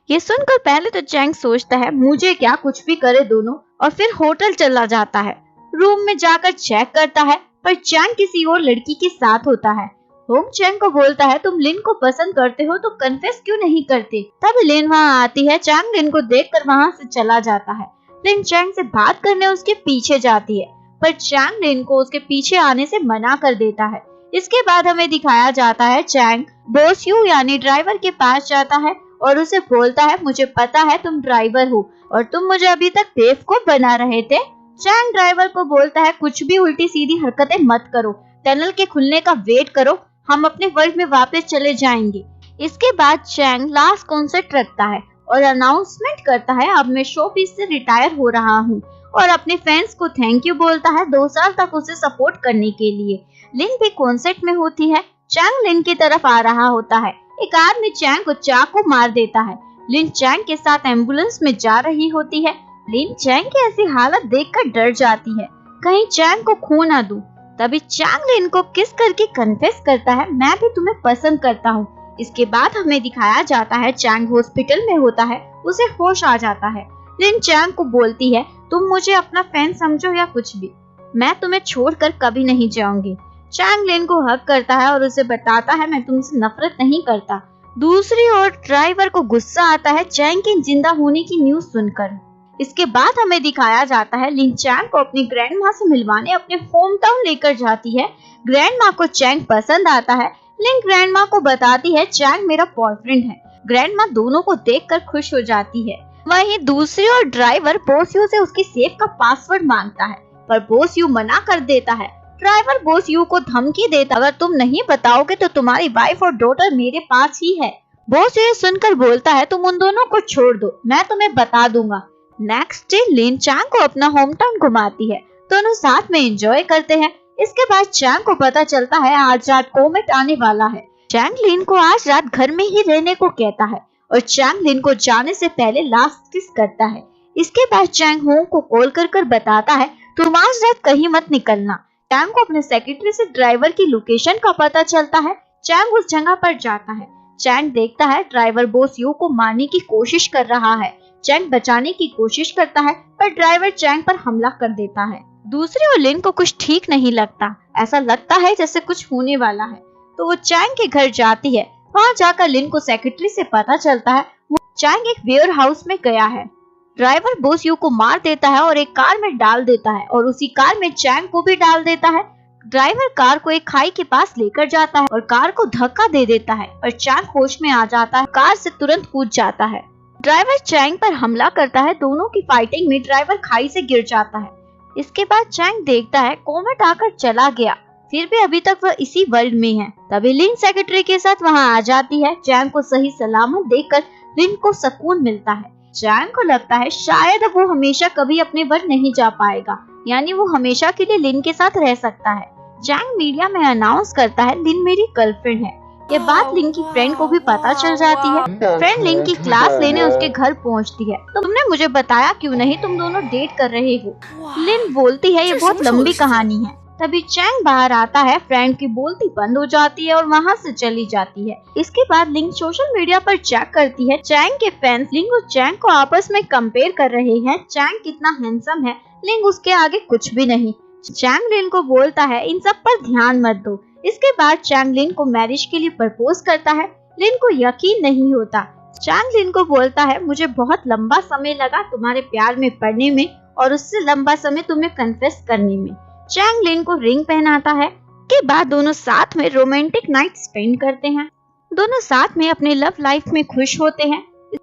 ये सुनकर पहले तो चैंग सोचता है मुझे क्या, कुछ भी करे दोनों, और फिर होटल चला जाता है। रूम में जाकर चेक करता है पर चैंग किसी और लड़की के साथ होता है। होंग चैंग को बोलता है तुम लिन को पसंद करते हो तो कन्फेस क्यों नहीं करते। तब लिन वहाँ आती है। चैंग लिन को देखकर वहाँ से चला जाता है। लिन चैंग से बात करने उसके पीछे जाती है पर चैंग लिन को उसके पीछे आने से मना कर देता है। इसके बाद हमें दिखाया जाता है चैंग बॉस यू यानी ड्राइवर के पास जाता है और उसे बोलता है मुझे पता है तुम ड्राइवर हो और तुम मुझे अभी तक बेवकूफ बना रहे थे। चैंग ड्राइवर को बोलता है कुछ भी उल्टी सीधी हरकतें मत करो, टनल के खुलने का वेट करो, हम अपने वर्ल्ड में वापस चले जाएंगे। इसके बाद चैंग लास्ट कॉन्सर्ट रखता है और अनाउंसमेंट करता है अब मैं शोबिज़ से रिटायर हो रहा हूँ और अपने फैंस को थैंक यू बोलता है 2 साल तक उसे सपोर्ट करने के लिए। लिन भी कॉन्सर्ट में होती है। चैंग लिन की तरफ आ रहा होता है। एक आदमी चैंग को चाकू मार देता है। लिन चैंग के साथ एम्बुलेंस में जा रही होती है। लिन चैंग की ऐसी हालत देखकर डर जाती है, कहीं चैंग को खो ना दूं। तभी चैंग लिन को किस करके कन्फेस करता है मैं भी तुम्हें पसंद करता हूँ। इसके बाद हमें दिखाया जाता है चैंग हॉस्पिटल में होता है, उसे होश आ जाता है। लिन चैंग को बोलती है तुम मुझे अपना फैन समझो या कुछ भी, मैं तुम्हें छोड़कर कभी नहीं जाऊंगी। चैंग लिन को हक करता है और उसे बताता है मैं तुमसे नफरत नहीं करता। दूसरी ओर ड्राइवर को गुस्सा आता है चैंग के जिंदा होने की न्यूज सुनकर। इसके बाद हमें दिखाया जाता है लिन चैंग को अपनी ग्रैंड माँ से मिलवाने अपने होम टाउन लेकर जाती है। ग्रैंड माँ को चैंग पसंद आता है। लिन ग्रैंड माँ को बताती है चैंग मेरा बॉयफ्रेंड है। ग्रैंड माँ दोनों को देखकर खुश हो जाती है। वहीं दूसरी ओर ड्राइवर बॉस यू से उसकी सेफ का पासवर्ड मांगता है, पर बॉस यू मना कर देता है। ड्राइवर बॉस यू को धमकी देता अगर तुम नहीं बताओगे तो तुम्हारी वाइफ और डॉटर मेरे पास ही है। बॉस यू सुनकर बोलता है तुम उन दोनों को छोड़ दो, मैं तुम्हें बता दूंगा। नेक्स्ट डे लिन चैंग को अपना होम टाउन घुमाती है। दोनों साथ में एंजॉय करते हैं। इसके बाद चैंग को पता चलता है आज रात कोमेट आने वाला है। चैंग लिन को आज रात घर में ही रहने को कहता है और चैंग लिन को जाने से पहले लास्ट किस करता है। इसके बाद चैंग होंग को कॉल कर बताता है तुम आज रात कहीं मत निकलना। चैंग को अपने सेक्रेटरी से ड्राइवर की लोकेशन का पता चलता है। चैंग उस जगह पर जाता है। चैंग देखता है ड्राइवर बॉस यू को मारने की कोशिश कर रहा है। चैंग बचाने की कोशिश करता है पर ड्राइवर चैंग पर हमला कर देता है। दूसरी ओर लिन को कुछ ठीक नहीं लगता। ऐसा लगता है जैसे कुछ होने वाला है, तो वो चैंग के घर जाती है। वहाँ जाकर लिन को सेक्रेटरी से पता चलता है वो चैंग एक वेयर हाउस में गया है। ड्राइवर बॉस यू को मार देता है और एक कार में डाल देता है और उसी कार में चैंग को भी डाल देता है। ड्राइवर कार को एक खाई के पास लेकर जाता है और कार को धक्का दे देता है और चैंग होश में आ जाता है। कार से तुरंत कूद जाता है। ड्राइवर चैंग पर हमला करता है। दोनों की फाइटिंग में ड्राइवर खाई से गिर जाता है। इसके बाद चैंग देखता है कोमेट आकर चला गया, फिर भी अभी तक वह इसी वर्ल्ड में है। तभी लिन सेक्रेटरी के साथ वहाँ आ जाती है। चैंग को सही सलामत देखकर लिन को सुकून मिलता है। चैंग को लगता है शायद वो हमेशा कभी अपने वर्ल्ड नहीं जा पाएगा, यानी वो हमेशा के लिए लिन के साथ रह सकता है। चैंग मीडिया में अनाउंस करता है लिन मेरी गर्लफ्रेंड है। ये बात लिन की फ्रेंड को भी पता चल जाती है। फ्रेंड लिन की क्लास लेने उसके घर पहुंचती है। तुमने मुझे बताया क्यों नहीं, तुम दोनों डेट कर रहे हो। लिन बोलती है ये बहुत लंबी कहानी है। तभी चैंग बाहर आता है। फ्रेंड की बोलती बंद हो जाती है और वहाँ से चली जाती है। इसके बाद लिन सोशल मीडिया पर चेक करती है। चैंग के फैंस लिन और चैंग को आपस में कंपेयर कर रहे हैं। चैंग कितना हैंडसम है, लिन उसके आगे कुछ भी नहीं। चैंग लिन को बोलता है इन सब पर ध्यान मत दो। इसके बाद चैंग लिन को मैरिज के लिए प्रपोज करता है। लिन को यकीन नहीं होता। चैंग लिन को बोलता है मुझे बहुत लंबा समय लगा तुम्हारे प्यार में पड़ने में और उससे लंबा समय तुम्हें कन्फेस करने में। चैंग लिन को रिंग पहनाता है। के बाद दोनों साथ में रोमांटिक नाइट स्पेंड करते हैं। दोनों साथ में अपने लव लाइफ में खुश होते हैं।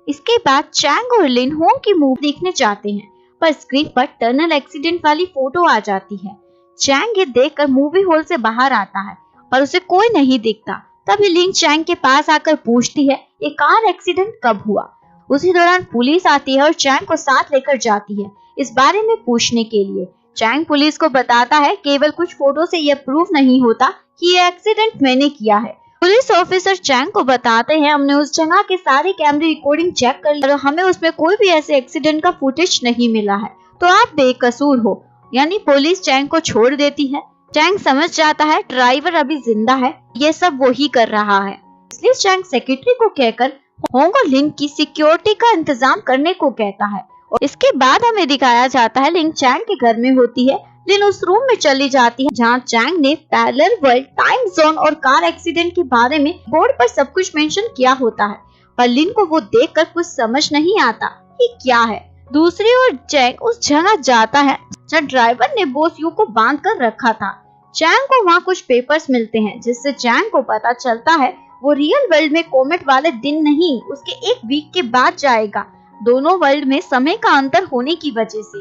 इसके बाद चैंग और लिन होम की मूवी देखने जाते हैं, पर स्क्रीन पर टनल एक्सीडेंट वाली फोटो आ जाती है। चैंग ये देखकर मूवी हॉल से बाहर आता है पर उसे कोई नहीं दिखता। तभी लिन चैंग के पास आकर पूछती है ये कार एक्सीडेंट कब हुआ। उसी दौरान पुलिस आती है और चैंग को साथ लेकर जाती है इस बारे में पूछने के लिए। चैंग पुलिस को बताता है केवल कुछ फोटो से यह प्रूफ नहीं होता कि ये एक्सीडेंट मैंने किया है। पुलिस ऑफिसर चैंग को बताते हैं हमने उस जगह के सारे कैमरे रिकॉर्डिंग चेक कर ली और हमें उसमें कोई भी ऐसे एक्सीडेंट का फुटेज नहीं मिला है, तो आप बेकसूर हो। यानी पुलिस चैंग को छोड़ देती है। चैंग समझ जाता है ड्राइवर अभी जिंदा है, ये सब वो ही कर रहा है। इसलिए चैंग सेक्रेटरी को कहकर होंग और लिन की सिक्योरिटी का इंतजाम करने को कहता है। और इसके बाद हमें दिखाया जाता है लिन चैंग के घर में होती है। लिन उस रूम में चली जाती है जहाँ चैंग ने पैरेलल वर्ल्ड, टाइम जोन और कार एक्सीडेंट के बारे में बोर्ड पर सब कुछ मेंशन किया होता है, पर लिन को वो देखकर कुछ समझ नहीं आता कि क्या है। दूसरी ओर चैंग उस जगह जाता है जहाँ ड्राइवर ने बॉस यू को बांध कर रखा था। चैंग को वहाँ कुछ पेपर्स मिलते हैं जिससे चैंग को पता चलता है वो रियल वर्ल्ड में कोमेट वाले दिन नहीं, उसके एक वीक के बाद जाएगा। दोनों वर्ल्ड में समय का अंतर होने की वजह से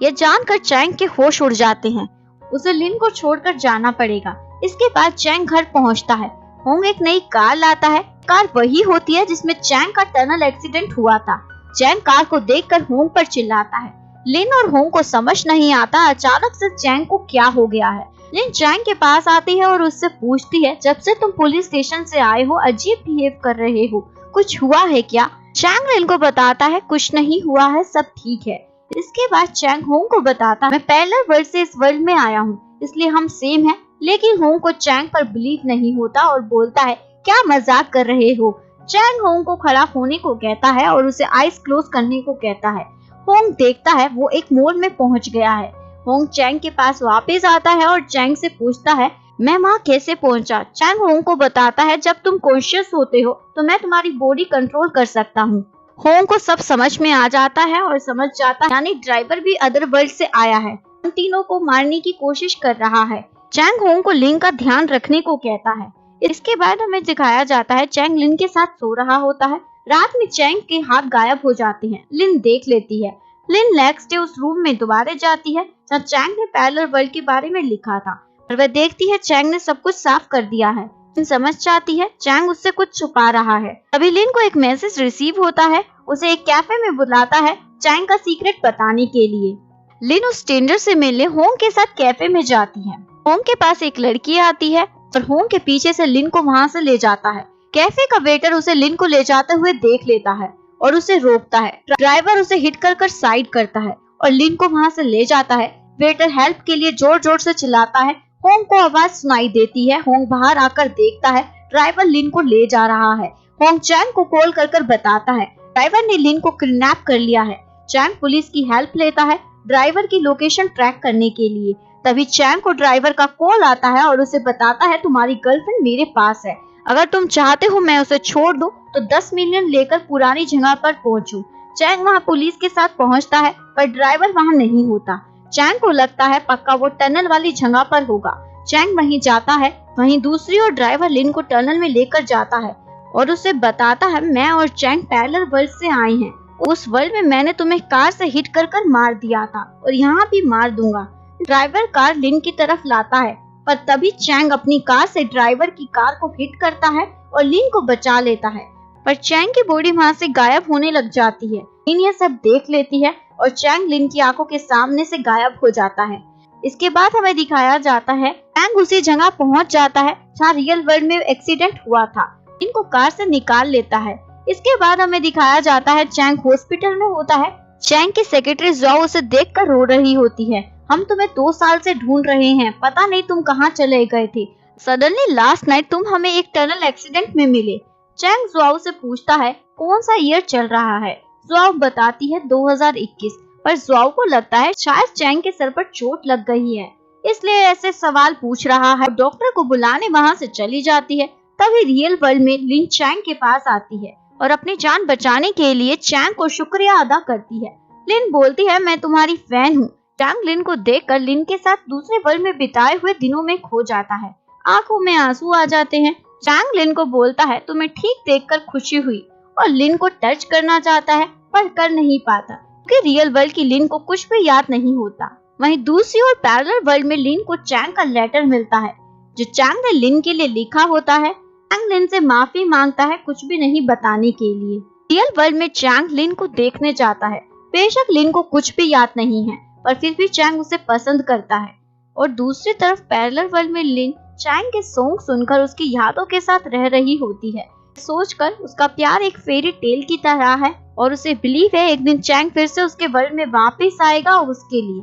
यह जानकर चैंग के होश उड़ जाते हैं। उसे लिन को छोड़कर जाना पड़ेगा। इसके बाद चैंग घर पहुंचता है। होंग एक नई कार लाता है। कार वही होती है जिसमें चैंग का टनल एक्सीडेंट हुआ था। चैंग कार को देखकर होंग पर चिल्लाता है। लिन और होंग को समझ नहीं आता अचानक से चैंग को क्या हो गया है। लिन चैंग के पास आती है और उससे पूछती है जब से तुम पुलिस स्टेशन से आए हो अजीब बिहेव कर रहे हो, कुछ हुआ है क्या? चैंग लिन को बताता है कुछ नहीं हुआ है, सब ठीक है। इसके बाद चैंग होंग को बताता मैं पैरेलल वर्ल्ड से इस वर्ल्ड में आया हूँ, इसलिए हम सेम हैं। लेकिन होंग को चैंग पर बिलीव नहीं होता और बोलता है क्या मजाक कर रहे हो। चैंग होंग को खड़ा होने को कहता है और उसे आईज क्लोज करने को कहता है। होंग देखता है वो एक मॉल में पहुंच गया है। होंग चैंग के पास वापस आता है और चैंग से पूछता है मैं वहाँ कैसे पहुँचा। चैंग होंग को बताता है जब तुम कॉन्शियस होते हो तो मैं तुम्हारी बॉडी कंट्रोल कर सकता हूँ। होंग को सब समझ में आ जाता है और समझ जाता है यानी ड्राइवर भी अदर वर्ल्ड से आया है, उन तीनों को मारने की कोशिश कर रहा है। चैंग होंग को लिन का ध्यान रखने को कहता है। इसके बाद हमें दिखाया जाता है चैंग लिन के साथ सो रहा होता है। रात में चैंग के हाथ गायब हो जाते हैं। लिन देख लेती है। लिन नेक्स्ट डे उस रूम में दोबारा जाती है जहाँ चैंग ने पैरेलल वर्ल्ड के बारे में लिखा था और वह देखती है चैंग ने सब कुछ साफ कर दिया है। लिन समझ जाती है चैंग उससे कुछ छुपा रहा है। तभी लिन को एक मैसेज रिसीव होता है। उसे एक कैफे में बुलाता है चैंग का सीक्रेट बताने के लिए। लिन उस स्ट्रेंजर से मिलने होंग के साथ कैफे में जाती है। होंग के पास एक लड़की आती है और होंग के पीछे से लिन को वहाँ से ले जाता है। कैफे का वेटर उसे लिन को ले जाते हुए देख लेता है और उसे रोकता है। ड्राइवर उसे हिट कर साइड करता है और लिन को वहाँ से ले जाता है। वेटर हेल्प के लिए जोर जोर से चिल्लाता है। होंग को आवाज सुनाई देती है। होंग बाहर आकर देखता है ड्राइवर लिन को ले जा रहा है। होंग चैंग को कॉल कर बताता है ड्राइवर ने लिन को किडनैप कर लिया है। चैंग पुलिस की हेल्प लेता है ड्राइवर की लोकेशन ट्रैक करने के लिए। तभी चैंग को ड्राइवर का कॉल आता है और उसे बताता है तुम्हारी गर्लफ्रेंड मेरे पास है, अगर तुम चाहते हो मैं उसे छोड़ दूं तो 10 मिलियन लेकर पुरानी जगह पर पहुंचूं। चैंग वहां पुलिस के साथ पहुंचता है पर ड्राइवर वहां नहीं होता। चैंग को लगता है पक्का वो टनल वाली जगह पर होगा। चैंग वहीं जाता है। वहीं दूसरी ओर ड्राइवर लिन को टनल में लेकर जाता है और उसे बताता है मैं और चैंग पैरेलल वर्ल्ड से आए हैं। उस वर्ल्ड में मैंने तुम्हें कार से हिट कर मार दिया था और यहाँ भी मार दूंगा। ड्राइवर कार लिन की तरफ लाता है पर तभी चैंग अपनी कार से ड्राइवर की कार को हिट करता है और लिन को बचा लेता है पर चैंग की बॉडी वहाँ से गायब होने लग जाती है। लिन ये सब देख लेती है और चैंग लिन की आंखों के सामने से गायब हो जाता है। इसके बाद हमें दिखाया जाता है चैंग उसी जगह पहुँच जाता है जहाँ रियल वर्ल्ड में एक्सीडेंट हुआ था। लिन को कार से निकाल लेता है। इसके बाद हमें दिखाया जाता है चैंग हॉस्पिटल में होता है। चैंग की सेक्रेटरी ज़ाओ उसे देखकर रो रही होती है। हम तुम्हें 2 साल से ढूंढ रहे हैं, पता नहीं तुम कहाँ चले गए थे। सडनली लास्ट नाइट तुम हमें एक टनल एक्सीडेंट में मिले। चैंग ज़ाओ से पूछता है कौन सा ईयर चल रहा है। ज़ाओ बताती है 2021 पर ज़ाओ को लगता है शायद चैंग के सर पर चोट लग गई है इसलिए ऐसे सवाल पूछ रहा है। डॉक्टर को बुलाने वहाँ से चली जाती है। तभी रियल वर्ल्ड में लिन चैंग के पास आती है और अपनी जान बचाने के लिए चैंग को शुक्रिया अदा करती है। लिन बोलती है मैं तुम्हारी फैन हूँ। चैंग लिन को देखकर लिन के साथ दूसरे वर्ल्ड में बिताए हुए दिनों में खो जाता है। आंखों में आंसू आ जाते हैं। चैंग लिन को बोलता है तुम्हें ठीक देखकर खुशी हुई और लिन को टच करना चाहता है पर कर नहीं पाता क्योंकि रियल वर्ल्ड की लिन को कुछ भी याद नहीं होता। वहीं दूसरी ओर पैरेलल वर्ल्ड में लिन को चैंग का लेटर मिलता है जो चैंग ने लिन के लिए लिखा होता है। चैंग लिन से माफी मांगता है कुछ भी नहीं बताने के लिए। रियल वर्ल्ड में चैंग लिन को देखने जाता है। बेशक लिन को कुछ भी याद नहीं है पर फिर भी चैंग उसे पसंद करता है। और दूसरी तरफ पैरेलल वर्ल्ड में लिन चैंग के सॉन्ग सुनकर उसकी यादों के साथ रह रही होती है। सोचकर उसका प्यार एक फेरी टेल की तरह है और उसे बिलीव है एक दिन चैंग फिर से उसके वर्ल्ड में वापस आएगा उसके लिए।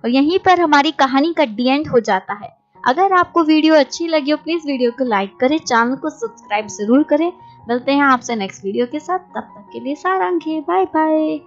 और यहीं पर हमारी कहानी का डी एंड हो जाता है। अगर आपको वीडियो अच्छी लगी हो प्लीज वीडियो को लाइक करें, चैनल को सब्सक्राइब जरूर करें। मिलते हैं आपसे नेक्स्ट वीडियो के साथ, तब तक के लिए सारांगे, बाय बाय।